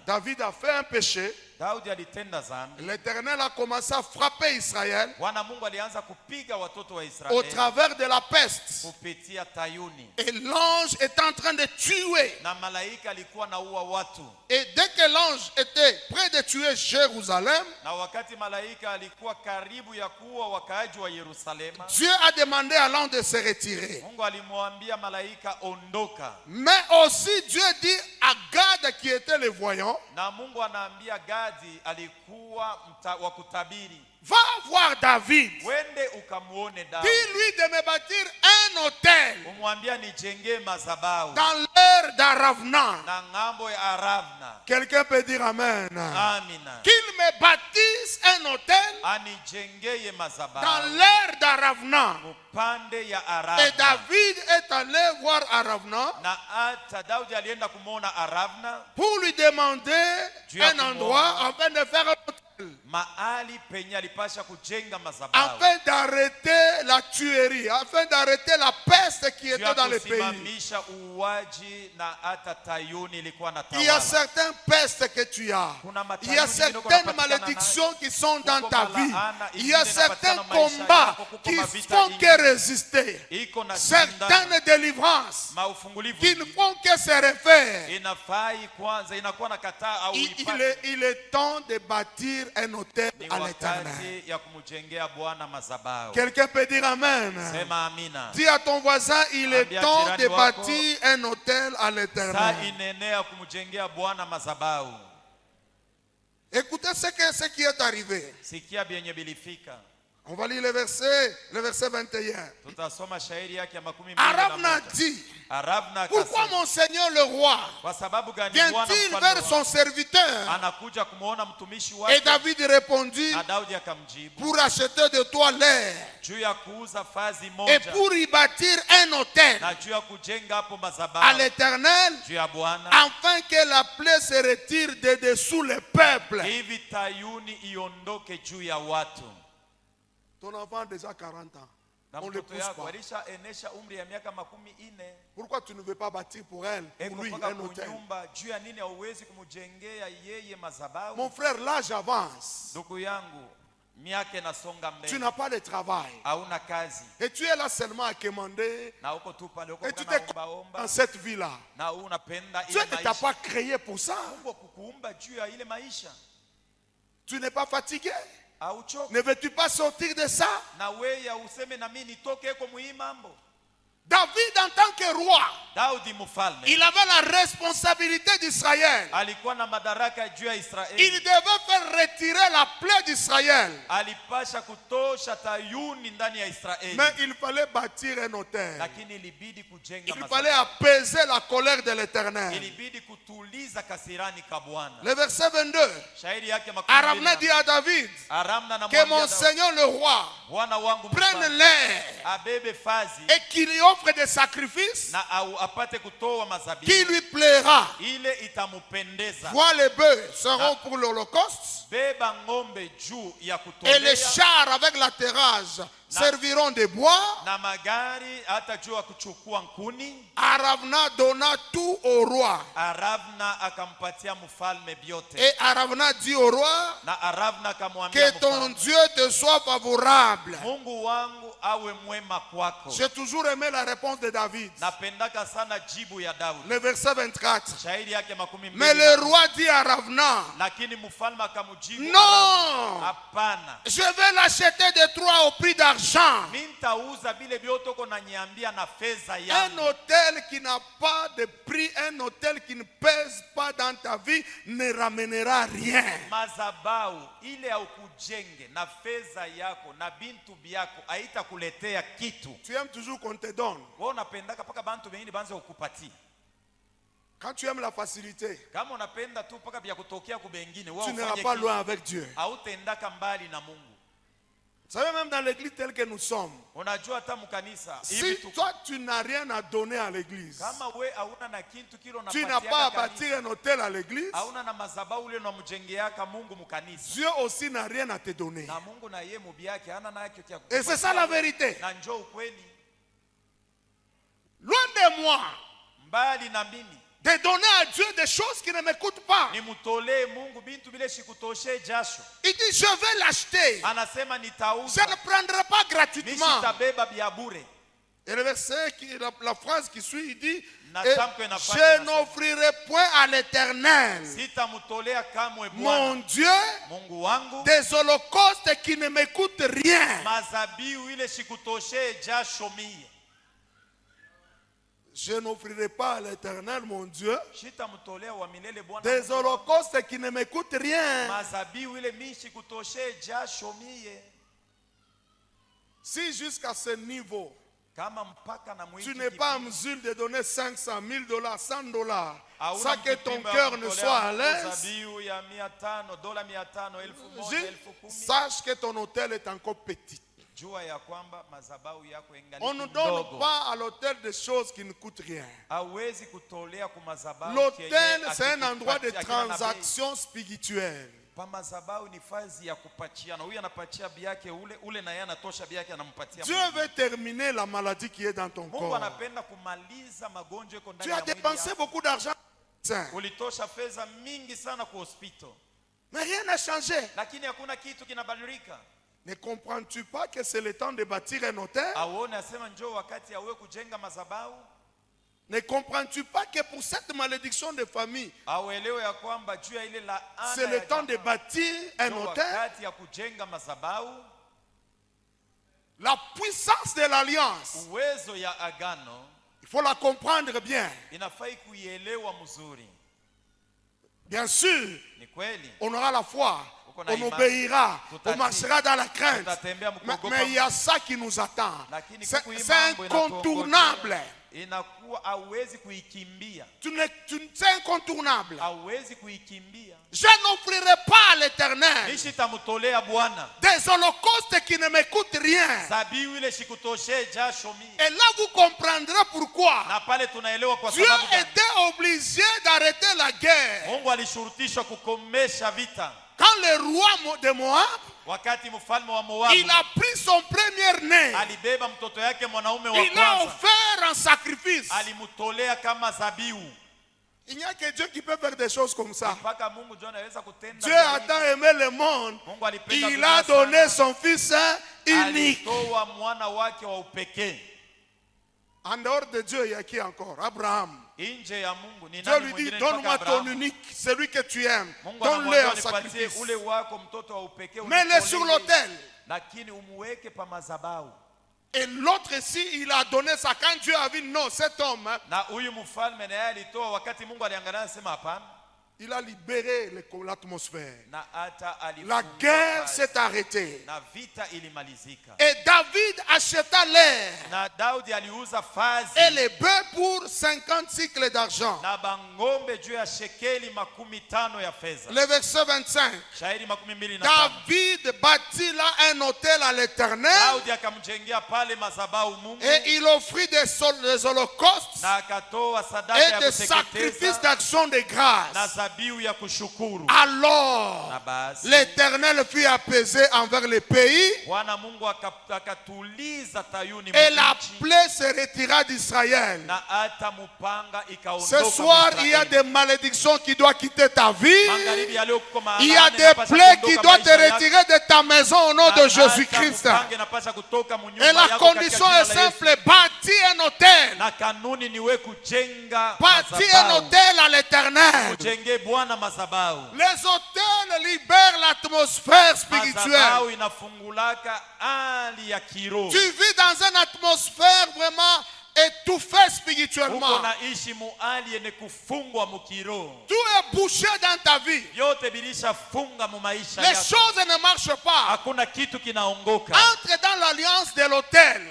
David a fait un péché. L'Éternel a commencé à frapper Israël au travers de la peste. Et l'ange était en train de tuer. Et dès que l'ange était près de tuer Jérusalem, Dieu a demandé à l'ange de se retirer. Mais aussi Dieu dit à Gad qui était le voyant, va voir David. Dis-lui de me bâtir un autel dans l'air d'Aravna. Quelqu'un peut dire Amen. Qu'il me bâtisse un autel dans l'air d'Aravna. Et David est allé voir Aravna pour lui demander un endroit afin de faire un autel, afin d'arrêter la tuerie, afin d'arrêter la peste qui était dans le pays. Il y a certaines pestes que tu as. Il y a certaines malédictions qui sont dans ta vie. Il y a certains combats qui font que résister. Certaines délivrances qui ne font que se refaire. Il est temps de bâtir un hôtel à l'Éternel. Quelqu'un peut dire Amen. Dis à ton voisin, il est temps de bâtir un hôtel à l'Éternel. Écoutez ce qui est arrivé. On va lire le verset 21. Aravna dit, pourquoi mon Seigneur le roi vient-il vers son serviteur? Et David répondit, pour acheter de toi l'air et pour y bâtir un autel à l'Éternel, afin que la plaie se retire de dessous le peuple. Ton enfant a déjà 40 ans. On ne le pousse pas. Pourquoi tu ne veux pas bâtir pour elle, pour lui, un hôtel? Mon frère, l'âge avance. Tu n'as pas de travail. Et tu es là seulement à commander. Et tu t'es dans cette vie-là. Dieu ne t'a pas créé pour ça. Tu n'es pas fatigué. Ne veux-tu pas sortir de ça? David en tant que roi, il avait la responsabilité d'Israël. Il devait faire retirer la plaie d'Israël. Mais il fallait bâtir un autel. Il fallait apaiser la colère de l'Éternel. Le verset 22. Aramna dit à David que mon Seigneur le roi prenne l'air et qu'il y offre des sacrifices qui lui plaira. Vois, les bœufs seront pour l'Holocauste et les chars avec l'atterrage serviront de bois. Aravna donna tout au roi. Et Aravna dit au roi que ton Dieu te soit favorable. J'ai toujours aimé la réponse de David. Le verset 24. Mais le roi dit à Aravna, non, je vais l'acheter de toi au prix d'argent. Un hôtel qui n'a pas de prix, un hôtel qui ne pèse pas dans ta vie ne ramènera rien. Tu aimes toujours qu'on te donne. Quand tu aimes la facilité, tu n'iras pas loin avec Dieu. Vous savez, même dans l'église telle que nous sommes, si toi tu n'as rien à donner à l'église, tu n'as pas à bâtir un hôtel à l'église, Dieu aussi n'a rien à te donner. Et c'est ça la vérité. Loin de moi de donner à Dieu des choses qui ne m'écoutent pas. Il dit, je vais l'acheter. Je ne le prendrai pas gratuitement. Et le verset, la phrase qui suit, il dit, je n'offrirai point à l'Éternel, mon Dieu, des holocaustes qui ne m'écoutent rien. Je n'offrirai pas à l'Éternel, mon Dieu, des holocaustes qui ne m'écoutent rien. Si jusqu'à ce niveau, tu n'es pas en mesure de donner 500, 1000 dollars, 100 dollars, sans que ton cœur ne soit à l'aise, sache que ton hôtel est encore petit. On ne donne pas à l'hôtel des choses qui ne coûtent rien. L'hôtel, c'est un endroit de transaction spirituelle. Dieu veut terminer la maladie qui est dans ton corps. Tu as dépensé beaucoup d'argent, mais rien n'a changé. Ne comprends-tu pas que c'est le temps de bâtir un hôtel? Ne comprends-tu pas que pour cette malédiction de famille, c'est le temps de bâtir un hôtel? La puissance de l'alliance, il faut la comprendre bien. Bien sûr, on aura la foi. On obéira, on marchera dans la crainte. Mais il y a ça qui nous attend. C'est incontournable. C'est incontournable. Je n'offrirai pas à l'Éternel des holocaustes qui ne m'écoutent rien. Et là vous comprendrez pourquoi Dieu était obligé d'arrêter la guerre. Quand le roi de Moab, il a pris son premier-né, il a offert un sacrifice. Il n'y a que Dieu qui peut faire des choses comme ça. Dieu a tant aimé le monde, il a donné son fils unique. En dehors de Dieu, il y a qui encore? Abraham. Dieu lui dit, donne-moi ton unique, celui que tu aimes. Donne-le en sacrifice. Mets-le sur l'autel. Et l'autre ici, il a donné ça quand Dieu a vu non, cet homme. Il a libéré l'atmosphère. La guerre s'est arrêtée. Et David acheta l'air et les bœufs pour 50 cycles d'argent. Le verset 25. David bâtit là un autel à l'Éternel. Et il offrit des holocaustes et des sacrifices d'action de grâce. Alors l'Éternel fut apaisé envers les pays et la plaie se retira d'Israël. Ce soir, il y a des malédictions qui doivent quitter ta vie. Il y a des plaies qui doivent te retirer de ta maison au nom de Jésus-Christ. Et la condition est simple, bâtis un autel. Bâtis un autel à l'Éternel. Les hôtels libèrent l'atmosphère spirituelle. Tu vis dans une atmosphère vraiment étouffé spirituellement. Tout est bouché dans ta vie. Les choses ne marchent pas. Entre dans l'alliance de l'autel.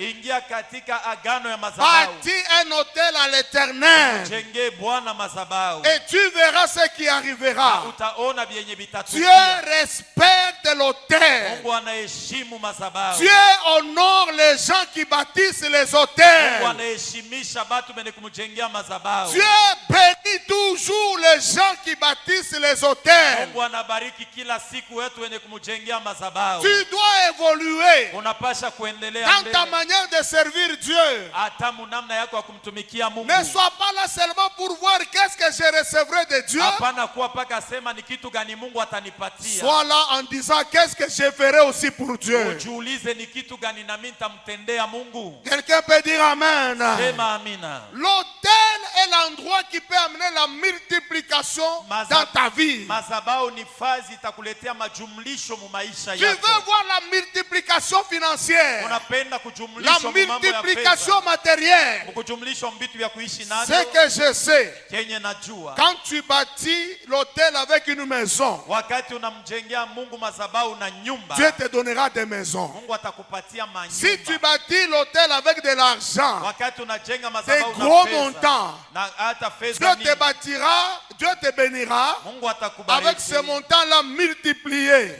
Bâtis un autel à l'Éternel. Et tu verras ce qui arrivera. Dieu respecte l'autel. Dieu honore les gens qui bâtissent les hôtels. Dieu bénit toujours les gens qui bâtissent les hôtels. Tu dois évoluer dans ta manière de servir Dieu. Ne sois pas là seulement pour voir qu'est-ce que je recevrai de Dieu. Sois là en disant qu'est-ce que je ferai aussi pour Dieu. Quelqu'un peut dire Amen. L'autel est l'endroit qui peut amener la multiplication dans ta vie. Tu veux voir la multiplication financière, la multiplication matérielle. Ce que je sais, quand tu bâtis l'autel avec une maison, Dieu te donnera des maisons. Si tu bâtis l'autel avec de l'argent, des gros montants, Dieu te bâtira, Dieu te bénira avec ce montant-là multiplié.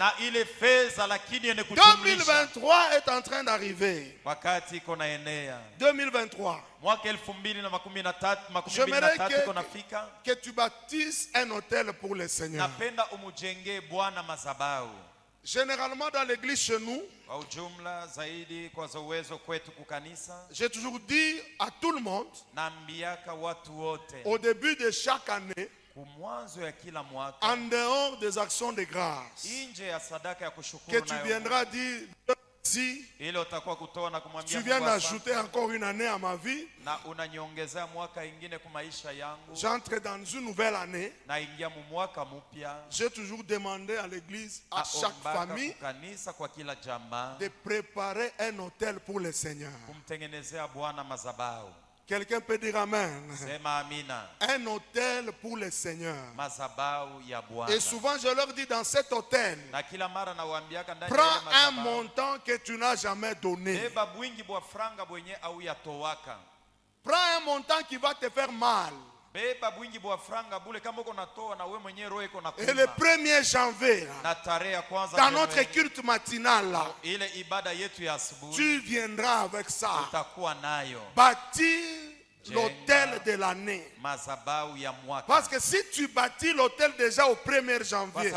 2023 est en train d'arriver. 2023. J'aimerais que tu bâtisses un hôtel pour le Seigneur. Généralement dans l'église chez nous, j'ai toujours dit à tout le monde, au début de chaque année, en dehors des actions de grâce, que tu viendras dire, si tu viens d'ajouter encore une année à ma vie, j'entre dans une nouvelle année. J'ai toujours demandé à l'église, à chaque famille, de préparer un autel pour le Seigneur. Quelqu'un peut dire Amen. Un autel pour le Seigneur. Et souvent je leur dis dans cet autel, prends un montant que tu n'as jamais donné. Prends un montant qui va te faire mal. Et le 1er janvier, dans notre culte matinal, tu viendras avec ça. Bâtir l'autel de l'année. Parce que si tu bâtis l'autel déjà au 1er janvier,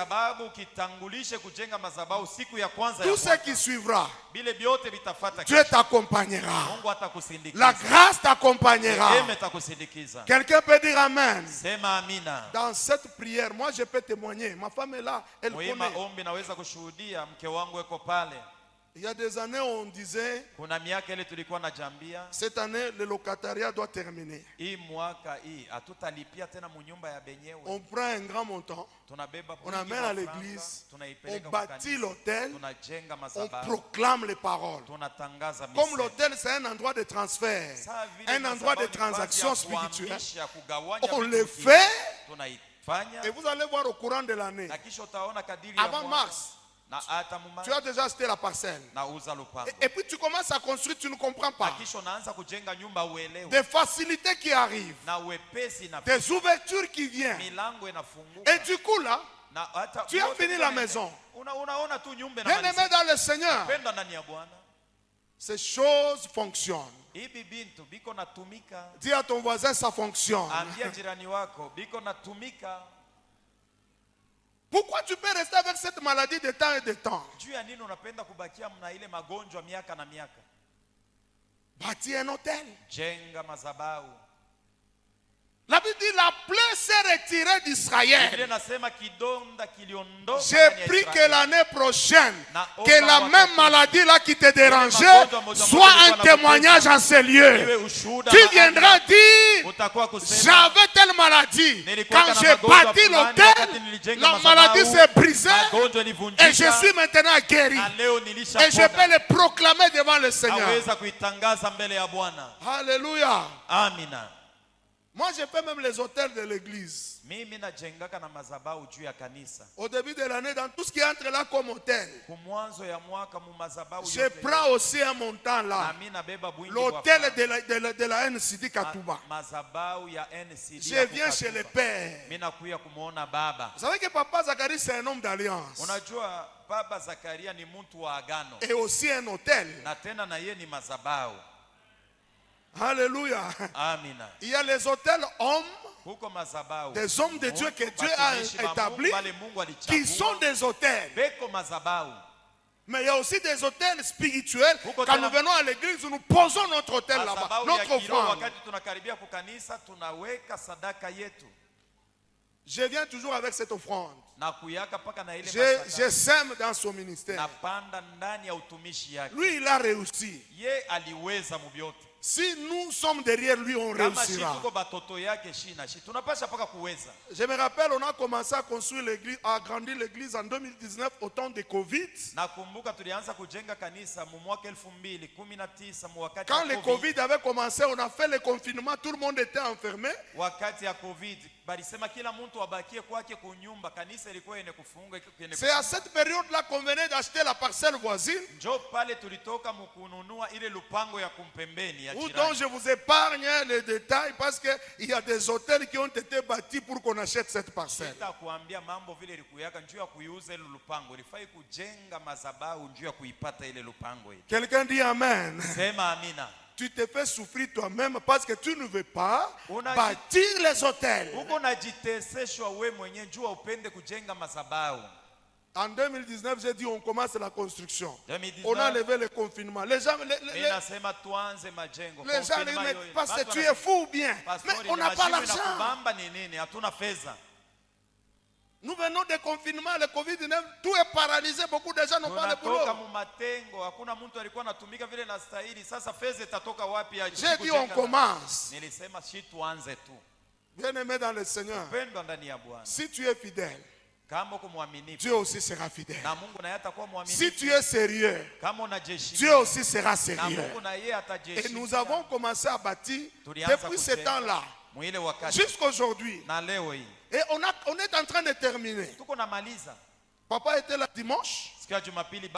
tout ce qui suivra, Dieu t'accompagnera. La grâce t'accompagnera. Quelqu'un peut dire Amen. Dans cette prière, moi je peux témoigner. Ma femme est là, elle connaît. Il y a des années on disait kuna miaka ile tulikuwa na jambia cette année le locatariat doit terminer. Hii mwaka hii hatutalipia tena munyumba ya benyewe. On prend un grand montant, on amène à l'église, on bâtit l'hôtel, on proclame les paroles. Comme l'hôtel c'est un endroit de transfert, un endroit de transaction spirituelle, on le fait et vous allez voir au courant de l'année. Avant mars, tu as déjà acheté la parcelle. Et puis tu commences à construire, tu ne comprends pas. Des facilités qui arrivent, des ouvertures qui viennent. Et du coup là, tu as fini la maison. Bien aimé dans le Seigneur, ces choses fonctionnent. Dis à ton voisin, ça fonctionne. Pourquoi tu peux rester avec cette maladie de temps et de temps? Bâtis un hôtel. La Bible dit la plaie s'est retirée d'Israël. J'ai pris que l'année prochaine, que la même maladie là qui te dérangeait soit un témoignage en ces lieux. Tu viendras dire, j'avais telle maladie. Quand j'ai bâti l'hôtel, la maladie s'est brisée et je suis maintenant guéri. Et je peux le proclamer devant le Seigneur. Alléluia. Amina. Moi, je fais même les hôtels de l'église. Au début de l'année, dans tout ce qui entre là comme hôtel, je prends aussi un montant là. L'hôtel de la NCD Katouba. Je viens chez le père. Vous savez que Papa Zacharie, c'est un homme d'alliance. Et aussi un hôtel. Alléluia. Amina. Il y a les hôtels hommes, des hommes de Dieu que Dieu a établis, qui sont des hôtels. Mais il y a aussi des hôtels spirituels. Quand nous venons à l'église, nous posons notre hôtel là-bas, notre offrande. Je viens toujours avec cette offrande. Je sème dans son ministère. Lui, il a réussi. Si nous sommes derrière lui, on réussira. Je me rappelle, on a commencé à construire l'église, à agrandir l'église en 2019 au temps de Covid. Quand le Covid avait commencé, on a fait le confinement, tout le monde était enfermé. C'est à cette période-là qu'on venait d'acheter la parcelle voisine. Ou dont je vous épargne les détails parce qu'il y a des hôtels qui ont été bâtis pour qu'on achète cette parcelle. Quelqu'un dit Amen. Tu te fais souffrir toi-même parce que tu ne veux pas bâtir les hôtels. En 2019, j'ai dit on commence la construction. On a levé le confinement. Les gens disent, mais parce que tu es fou ou bien? Mais on n'a pas l'argent. Nous venons de confinement, le Covid-19, tout est paralysé, beaucoup de gens n'ont pas de boulot. J'ai dit on commence. Bien aimé dans le Seigneur, si tu es fidèle, Dieu aussi sera fidèle. Si tu es sérieux, Dieu aussi sera sérieux. Et nous avons commencé à bâtir depuis ce temps-là jusqu'à aujourd'hui. Et on est en train de terminer. Papa était là dimanche.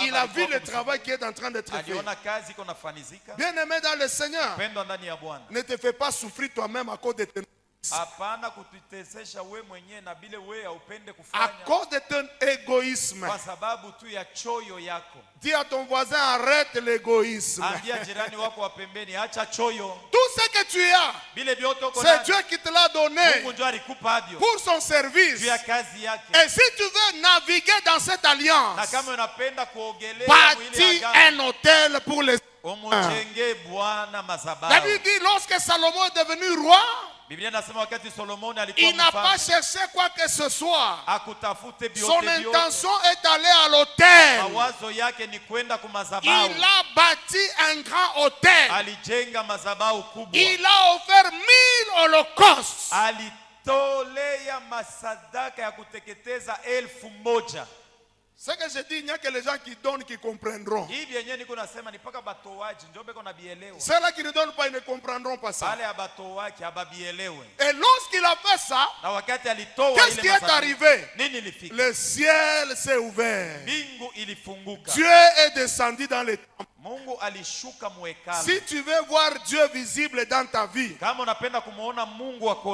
Il a vu le travail qui est en train d'être fait. Bien aimé dans le Seigneur, ne te fais pas souffrir toi-même à cause de tes à cause de ton égoïsme. Dis à ton voisin, arrête l'égoïsme. Tout ce que tu as, c'est Dieu qui te l'a donné pour son service. Et si tu veux naviguer dans cette alliance, bâtis un hôtel pour les... La Bible dit, lorsque Salomon est devenu roi, Il n'a pas cherché quoi que ce soit. Son intention est d'aller à l'autel. Il a bâti un grand autel. Il a offert 1000 holocaustes. Ce que je dis, il n'y a que les gens qui donnent qui comprendront. Ceux-là qui ne donnent pas, ils ne comprendront pas ça. Et lorsqu'il a fait ça, qu'est-ce qui est arrivé? Le ciel s'est ouvert. Dieu est descendu dans les temples. Si tu veux voir Dieu visible dans ta vie,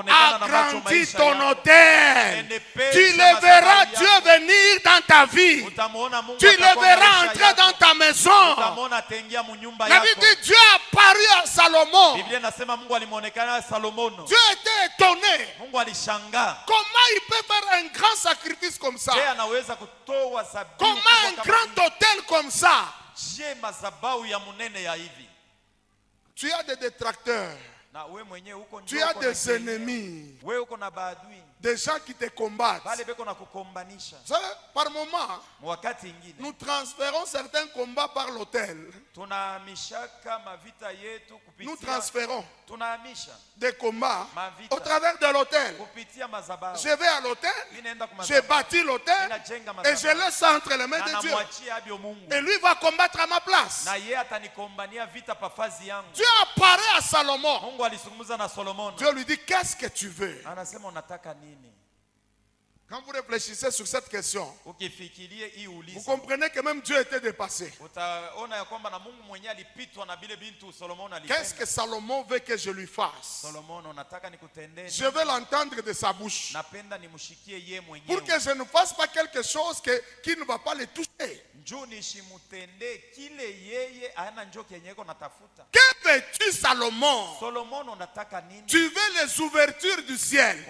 agrandis ton autel. Tu le verras Dieu venir dans ta vie. Tu le verras entrer dans ta maison. La Bible dit Dieu a apparu à Salomon. Dieu était étonné. Comment il peut faire un grand sacrifice comme ça? Comment un grand autel comme ça? Tu as des détracteurs. Tu as des ennemis. Des gens qui te combattent. Par moment, nous transférons certains combats par l'autel. Nous transférons des combats au travers de l'autel. Je vais à l'autel, je bâtis l'autel et je laisse ça entre les mains de Dieu. Et lui va combattre à ma place. Dieu apparaît à Salomon. Dieu lui dit, qu'est-ce que tu veux? Quand vous réfléchissez sur cette question, vous comprenez que même Dieu était dépassé. Qu'est-ce que Salomon veut que je lui fasse? Je veux l'entendre de sa bouche. Pour que je ne fasse pas quelque chose qui ne va pas le toucher. Que veux-tu, Salomon? Tu veux les ouvertures du ciel.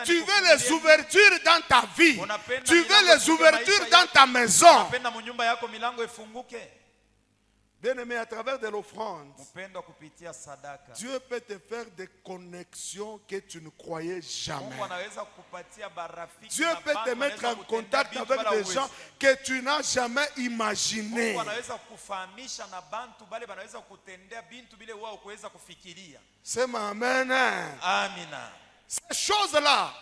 Tu veux les ouvertures dans ta vie. Tu veux les ouvertures dans ta maison. Bien-aimé, à travers de l'offrande, Dieu peut te faire des connexions que tu ne croyais jamais. Dieu peut te mettre en contact avec des gens que tu n'as jamais imaginés. C'est ma amen. Ces choses-là,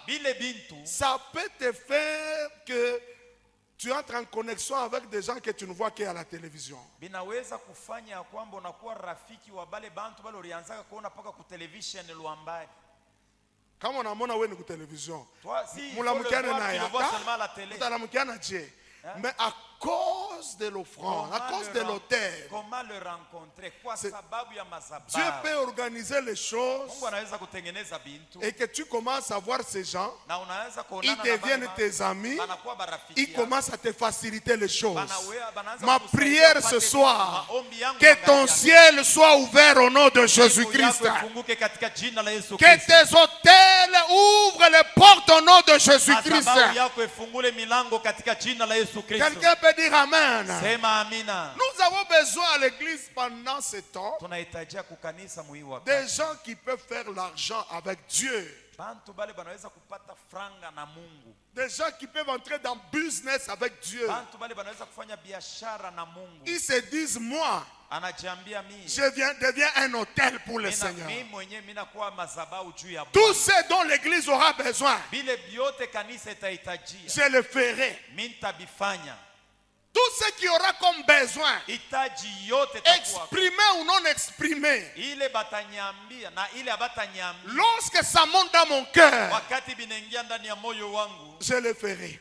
ça peut te faire que tu entres en connexion avec des gens que tu ne vois qu'à la télévision. Kama unamwona wewe ni ku television, mulamukiana na yaka, mutamukiana je. Mais à cause de l'offrande, à cause de l'autel, Dieu peut organiser les choses et que tu commences à voir ces gens, ils deviennent tes amis, ils commencent à te faciliter les choses. Ma prière ce soir, que ton ciel soit ouvert au nom de Jésus-Christ. Que tes autels ouvrent les portes au nom de Jésus-Christ. Quelqu'un peut dire Amen. Nous avons besoin à l'église pendant ce temps des gens qui peuvent faire l'argent avec Dieu. Des gens qui peuvent entrer dans le business avec Dieu. Ils se disent, moi, je deviens un hôtel pour le Seigneur. Tout ce dont l'église aura besoin, je le ferai. Tout ce qui aura comme besoin, exprimé ou non exprimé, lorsque ça monte dans mon cœur, je le ferai.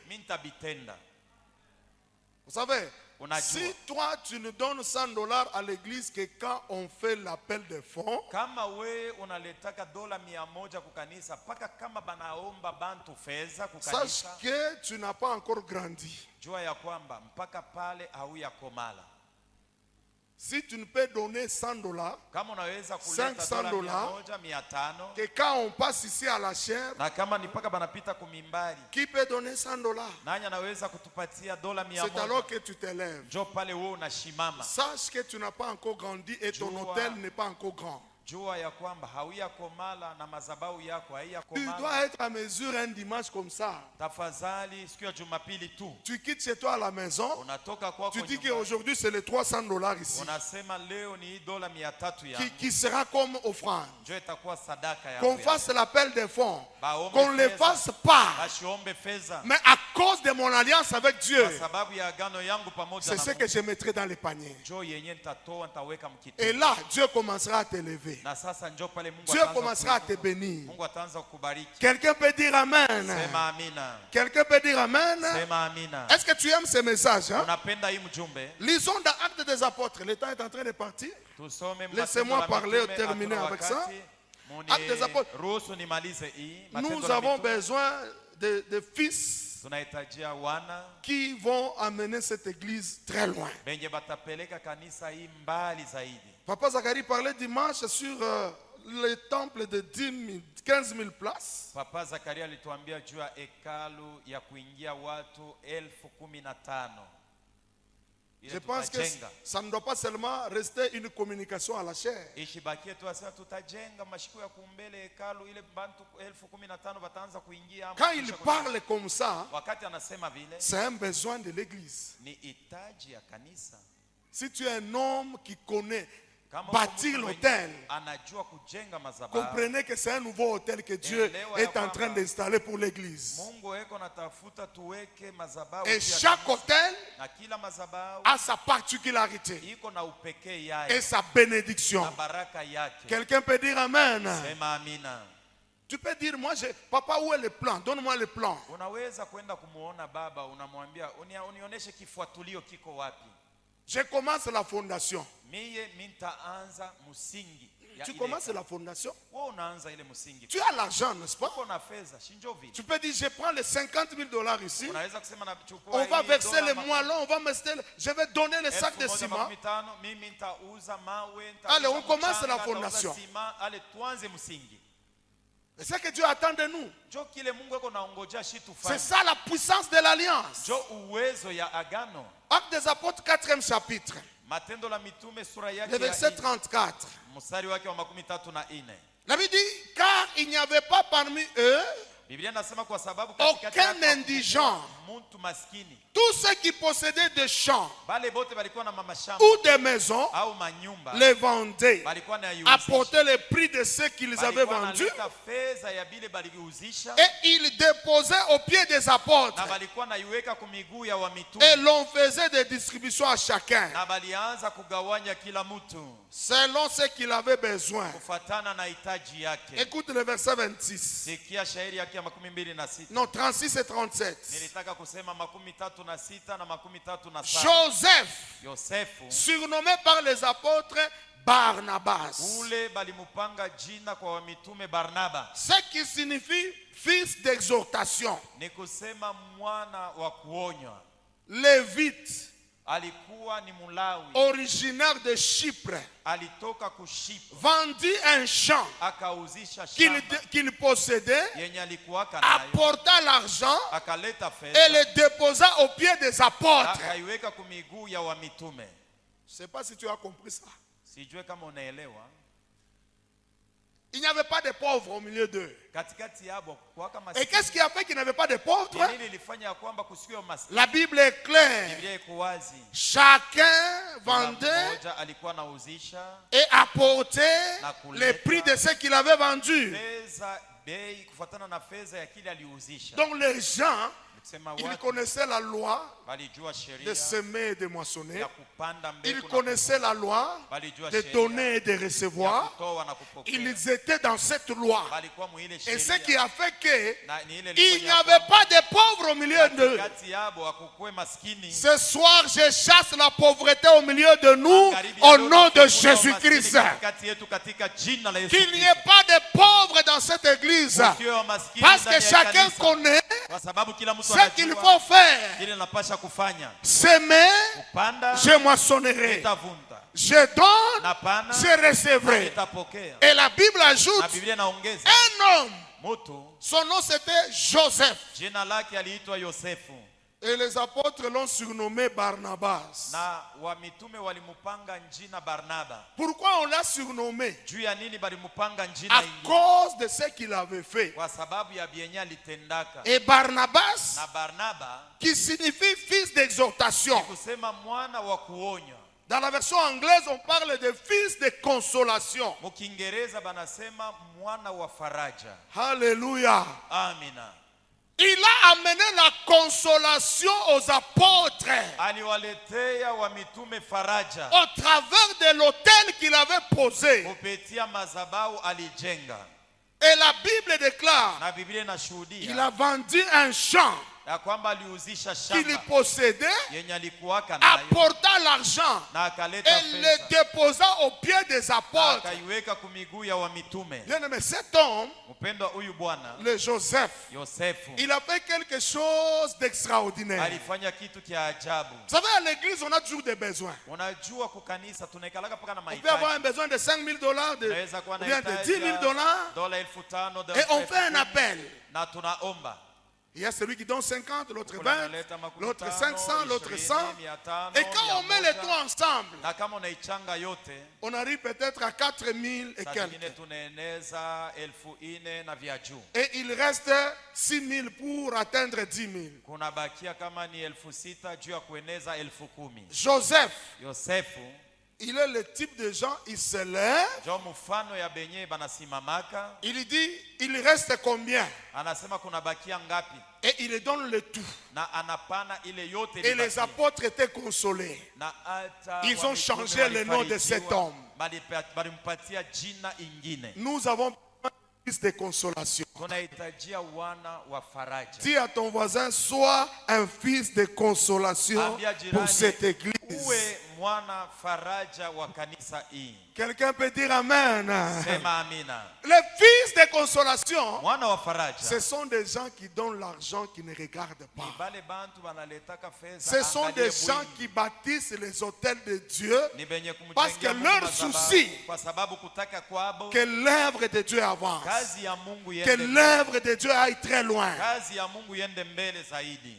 Vous savez, si toi tu ne donnes $100 à l'église que quand on fait l'appel de fonds, sache que tu n'as pas encore grandi. Si tu ne peux donner $100, $500, que quand on passe ici à la chair, qui peut donner $100? C'est alors que tu t'élèves. Sache que tu n'as pas encore grandi et ton hôtel n'est pas encore grand. jua ya kwamba hauyakomala na madhabahu yako haiyakomala. Tu dois être à mesure un dimanche comme ça. Tafadhali siku ya Jumapili tu. Tu quittes chez toi à la maison. Unatoka kwako tu dis qu'aujourd'hui c'est les $300 ici. Unasema leo ni dola 300 yangu. Qui sera comme offrande. Ndio itakuwa sadaka yangu. Qu'on fasse l'appel des fonds. Qu'on ne les fasse pas. Basiombe fedha. Mais à cause de mon alliance avec Dieu. Kwa sababu ya agano yangu pamoja na c'est ce que je mettrai dans les paniers. Ndio yenye nitatoa nitaweka mkitani. Et là Dieu commencera à t'élever. Dieu commencera à te bénir. Quelqu'un peut dire Amen. Quelqu'un peut dire Amen. Est-ce que tu aimes ce message? Hein? Lisons dans Actes des Apôtres. Le temps est en train de partir. Laissez-moi parler, terminer avec ça. Actes des Apôtres. Nous avons besoin de fils qui vont amener cette église très loin. Papa Zacharie parlait dimanche sur le temple de 15 000 places. Papa Zacharie alituambia juu ya hekalu ya kuingia watu 15,000. Je pense que ça ne doit pas seulement rester une communication à la chair. Quand il parle comme ça, c'est un besoin de l'église. Si tu es un homme qui connaît bâtir l'hôtel, comprenez que c'est un nouveau hôtel que Dieu est en train d'installer pour l'église. Et chaque hôtel a sa particularité et sa bénédiction. Quelqu'un peut dire Amen. Tu peux dire, moi, papa, où est le plan? Donne-moi le plan. Je commence la fondation. Tu commences la fondation. Tu as l'argent, n'est-ce pas? Tu peux dire, je prends les $50,000 ici. On va verser les moellons, on va mettre, je vais donner les sacs de ciment. Allez, on commence la fondation. C'est ce que Dieu attend de nous. C'est ça la puissance de l'alliance. Actes des Apôtres, 4e chapitre. Le verset 34. La Bible dit, car il n'y avait pas parmi eux aucun indigent. Tous ceux qui possédaient des champs ou des maisons les vendaient, apportaient le prix de ce qu'ils avaient vendu et ils déposaient aux pieds des apôtres et l'on faisait des distributions à chacun selon ce qu'il avait besoin. Écoute le verset 26. Non, 36 et 37. Joseph, surnommé par les apôtres Barnabas, ce qui signifie fils d'exhortation. Lévite, originaire de Chypre, vendit un champ qu'il possédait, apporta l'argent et le déposa aux pieds des apôtres. Je ne sais pas si tu as compris ça. Il n'y avait pas de pauvres au milieu d'eux. Et qu'est-ce qui a fait qu'il n'y avait pas de pauvres? La Bible est claire. Chacun vendait et apportait le prix de ce qu'il avait vendu. Donc les gens, ils connaissaient la loi de semer et de moissonner. Ils connaissaient la loi de donner et de recevoir. Ils étaient dans cette loi. Et ce qui a fait qu'il n'y avait pas de pauvres au milieu d'eux. Ce soir, je chasse la pauvreté au milieu de nous au nom de Jésus-Christ. Qu'il n'y ait pas de pauvres dans cette église. Parce que chacun connaît ce qu'il faut faire. Semer, je moissonnerai. Je donne, je recevrai. Et la Bible ajoute un homme. Son nom c'était Joseph. Et les apôtres l'ont surnommé Barnabas. Na wa mitume walimupanga njina Barnaba. Pourquoi on l'a surnommé? Juu ya nini balimupanga njina à cause de ce qu'il avait fait. Kwa sababu ya bienya litendaka. Et Barnabas, na Barnaba, qui signifie fils d'exhortation. Kusema mwana wa kuonya. Dans la version anglaise, on parle de fils de consolation. Mu Kiingereza banasema mwana wa faraja. Alléluia. Amina. Il a amené la consolation aux apôtres aliwaletea wa mitume faraja au travers de l'autel qu'il avait posé. kupitia madhabahu alijenga. Et la Bible déclare, na Biblia inashuhudia, il a vendu un champ ya kwamba aliuzisha shamba qu'il possédait, yenye alikuwaka nayo, apporta l'argent na akaleta et le déposa aux pieds des apôtres. akaiweka kumiguu ya wa mitume. Bien-aimé, cet homme, Mpendwa huyu bwana le Joseph, Yosefu, il a fait quelque chose d'extraordinaire. alifanya kitu kia ajabu. Vous savez, à l'église, on a toujours des besoins. Unajua kukanisa tunaikalaka paka na On peut avoir mahitaji. un besoin de $5,000, Unaweza kuwa ou na bien de hitaji $10,000, dola 5,000 et on fait un appel. na tunaomba. Il y a celui qui donne 50, l'autre Kuna 20, analeta makumi l'autre tano, 500, l'autre 100. 500, Et quand on met les deux ensemble, na kama unaichanga yote, on arrive peut-être à 4,000 et saa quelques. zingine tunaeneza 4,000 na vya juu. Et il reste 6,000 pour atteindre 10,000. Kuna bakia kama ni 6,000 juu ya kueneza 10,000. Joseph, Yosefu il est le type de gens, il se lève, jo mfano ya benye banasimamaka, il dit, il reste combien? anasema kuna bakia ngapi, Et il donne le tout. na anapana ile yote Et les ilibakia. apôtres étaient consolés. Na hata Ils ont wa changé mitume le nom de cet walifarijiwa, homme. balimpatia jina ingine. Nous avons un fils de consolation. Tunahitajia wana wa faraja. Dis à ton voisin, sois un fils de consolation Ambia pour jirani, cette église. uwe mwana faraja wa kanisa hii. Quelqu'un peut dire Amen. Sema amina. Les fils de consolation, Mwana wa faraja ce sont des gens qui donnent l'argent, qui ne regardent pas. ni bale bantu banaletaka fedha, Ce sont angalie des gens bwingi. qui bâtissent les hôtels de Dieu Ni benye kumjengea parce que Mungu leur madhabahu, souci, kwa sababu kutaka kwabo que l'œuvre de Dieu avance, kazi ya Mungu que yende mbele. l'œuvre de Dieu aille très loin. Kazi ya Mungu yende mbele zaidi.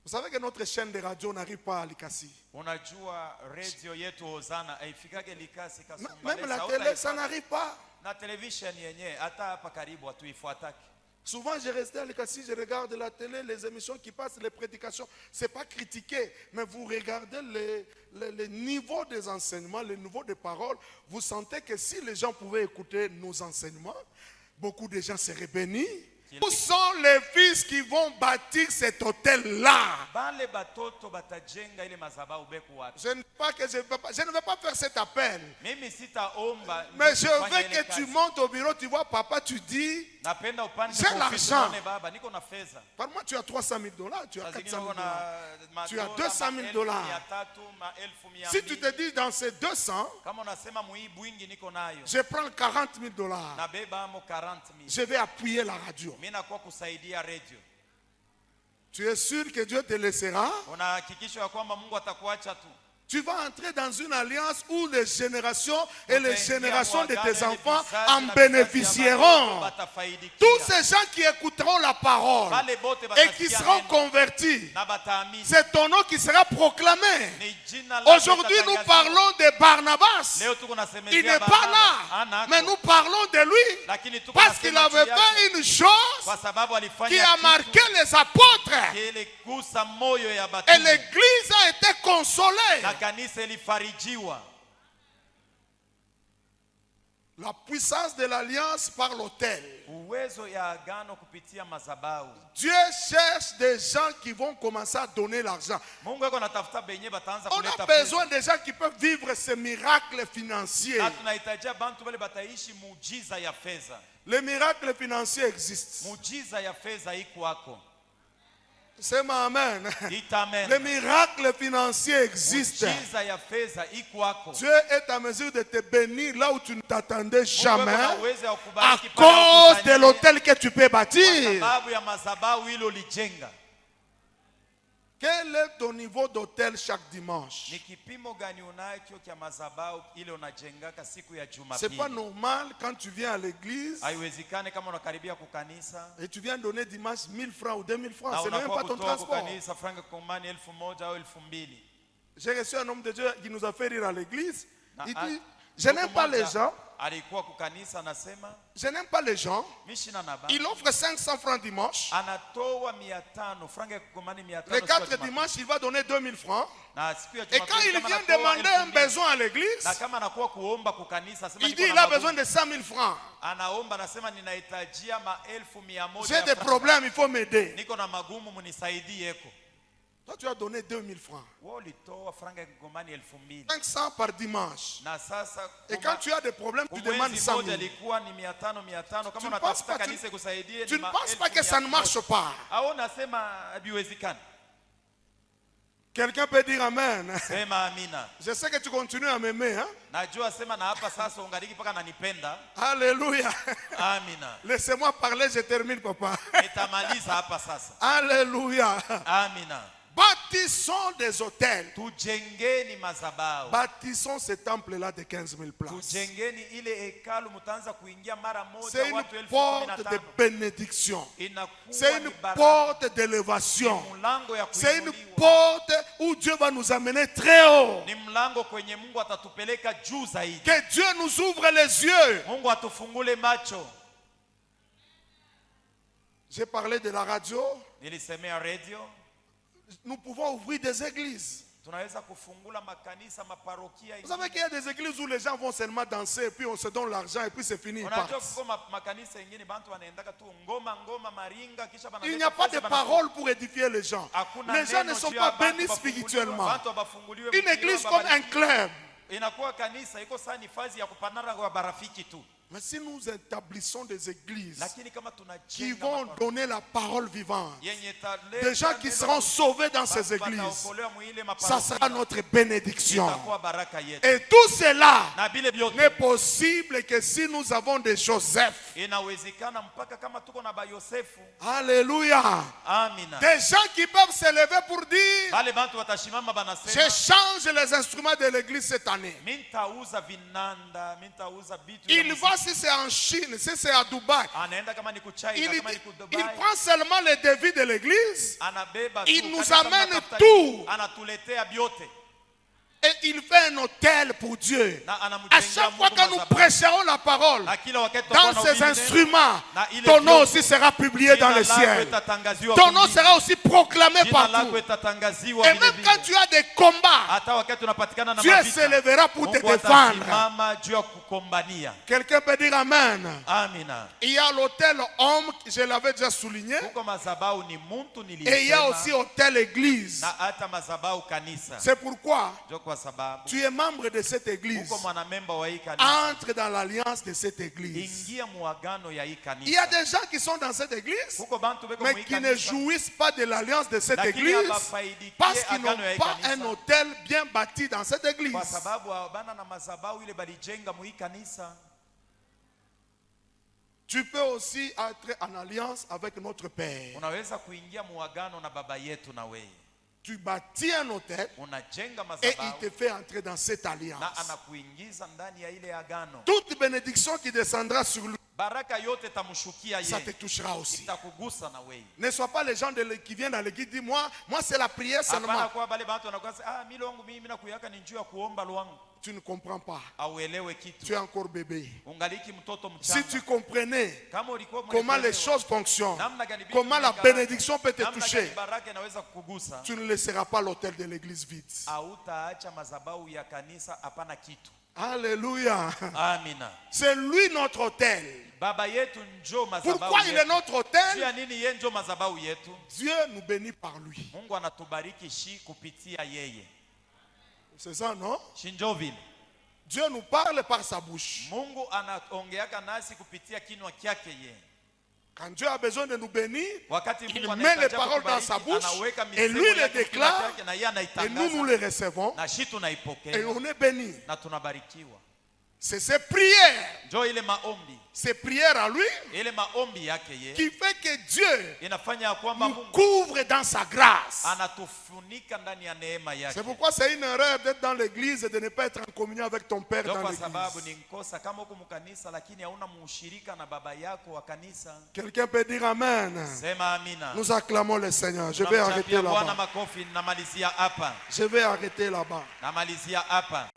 Vous savez que notre chaîne de radio n'arrive pas à Likasi. Unajua radio yetu Hosana haifikage Likasi Kasumba. Même la télé, ça n'arrive pas. Na television yenye hata hapa karibu hatuifuataki. Souvent, je reste à Likasi, je regarde la télé, les émissions qui passent, les prédications. Ce n'est pas critiquer, mais vous regardez le niveau des enseignements, le niveau des paroles. Vous sentez que si les gens pouvaient écouter nos enseignements, beaucoup de gens seraient bénis. Où sont les fils qui vont bâtir cet hôtel-là? Je ne vais pas faire cet appel. Mais je veux que tu montes au bureau, tu vois papa, tu dis, j'ai l'argent. Par moi, tu as $300,000, tu as $400,000, tu as $200,000. Si tu te dis dans ces 200, je prends $40,000. Je vais appuyer la radio. Tu es sûr que Dieu te laissera? Tu vas entrer dans une alliance où les générations et les générations de tes enfants en bénéficieront. Tous ces gens qui écouteront la parole et qui seront convertis, c'est ton nom qui sera proclamé. Aujourd'hui, nous parlons de Barnabas. Il n'est pas là, mais nous parlons de lui parce qu'il avait fait une chose qui a marqué les apôtres. Et l'église a été consolée. La puissance de l'alliance par l'autel. Dieu cherche des gens qui vont commencer à donner l'argent. On a besoin des gens qui peuvent vivre ces miracles financiers. Les miracles financiers existent. C'est ma amen. Les miracles financiers existent. Dieu est à mesure de te bénir là où tu ne t'attendais jamais à cause de l'hôtel que tu peux bâtir. Quel est ton niveau d'hôtel chaque dimanche? C'est pas normal quand tu viens à l'église et tu viens donner dimanche 1000 francs ou 2000 francs. Ce n'est même pas ton transport. J'ai reçu un homme de Dieu qui nous a fait rire à l'église. Il dit, je n'aime pas les gens. Je n'aime pas les gens. Il offre 500 francs dimanche. Les 4 dimanches, il va donner 2000 francs. Et quand il vient demander un besoin à l'église, il dit il a besoin de 100 000 francs. J'ai des problèmes, il faut m'aider. Toi, tu as donné 2000 francs. 500 par dimanche. Et quand tu as des problèmes, tu demandes 100 000. Tu ne penses pas que ça ne marche pas. Quelqu'un peut dire Amen. Je sais que tu continues à m'aimer. Hein? Alléluia. Laissez-moi parler, je termine, papa. Alléluia. Bâtissons des hôtels. Bâtissons ces temples-là de 15 000 places. C'est une porte de bénédiction. C'est une porte d'élévation. C'est une porte où Dieu va nous amener très haut. Que Dieu nous ouvre les yeux. J'ai parlé de la radio. Nous pouvons ouvrir des églises. Vous savez qu'il y a des églises où les gens vont seulement danser et puis on se donne l'argent et puis c'est fini. Il n'y a pas de parole pour édifier les gens. Les gens ne sont pas bénis spirituellement. Une église comme un club. Mais si nous établissons des églises qui vont donner la parole vivante, des gens qui seront sauvés dans ces églises, ça sera notre bénédiction. Et tout cela n'est possible que si nous avons des Joseph. Alléluia. Des gens qui peuvent se lever pour dire, je change les instruments de l'église cette année. Il va, si c'est en Chine, si c'est à Dubaï, il prend seulement les devis de l'église, il nous amène tout. Et il fait un hôtel pour Dieu. À chaque fois que nous prêcherons la parole dans ces instruments, ton nom aussi sera publié dans le ciel. Ton nom sera aussi proclamé partout. Et même quand tu as des combats, Dieu se lèvera pour te défendre. Quelqu'un peut dire Amen. Il y a l'hôtel homme, je l'avais déjà souligné. Et il y a aussi hôtel église. C'est pourquoi tu es membre de cette église. Entre dans l'alliance de cette église. Il y a des gens qui sont dans cette église, mais qui ne jouissent pas de l'alliance de cette église parce qu'ils n'ont pas un hôtel bien bâti dans cette église. Tu peux aussi être en alliance avec notre Père. Tu bâtis un hôtel et il te fait entrer dans cette alliance. Toute bénédiction qui descendra sur lui, ça te touchera aussi. Ne sois pas les gens qui viennent à l'église et disent moi c'est la prière seulement. Tu ne comprends pas. Tu es encore bébé. Si tu comprenais comment les choses fonctionnent, comment la bénédiction peut te toucher, tu ne laisseras pas l'hôtel de l'église vide. Alléluia. C'est lui notre hôtel. Pourquoi il est notre hôtel? Dieu nous bénit par lui. C'est ça, non? Dieu nous parle par sa bouche. Quand Dieu a besoin de nous bénir, il met les paroles dans sa bouche et lui les déclare et nous les recevons et on est bénis. C'est ses prières. Njo ile maombi. Ses prières à lui. Ile maombi yake ye. Qui fait que Dieu inafanya kwamba nous couvre dans sa grâce. Anatufunika ndani ya neema yake. C'est pourquoi c'est une erreur d'être dans l'église et de ne pas être en communion avec ton père dans l'église. Kwa sababu ni nkosa kama uko mkanisa lakini hauna mushirika na baba yako wa kanisa. Quelqu'un peut dire amen. Sema amina. Nous acclamons le Seigneur. Je vais arrêter là-bas. Bwana makofi, namalizia hapa. Je vais arrêter là-bas. Namalizia hapa.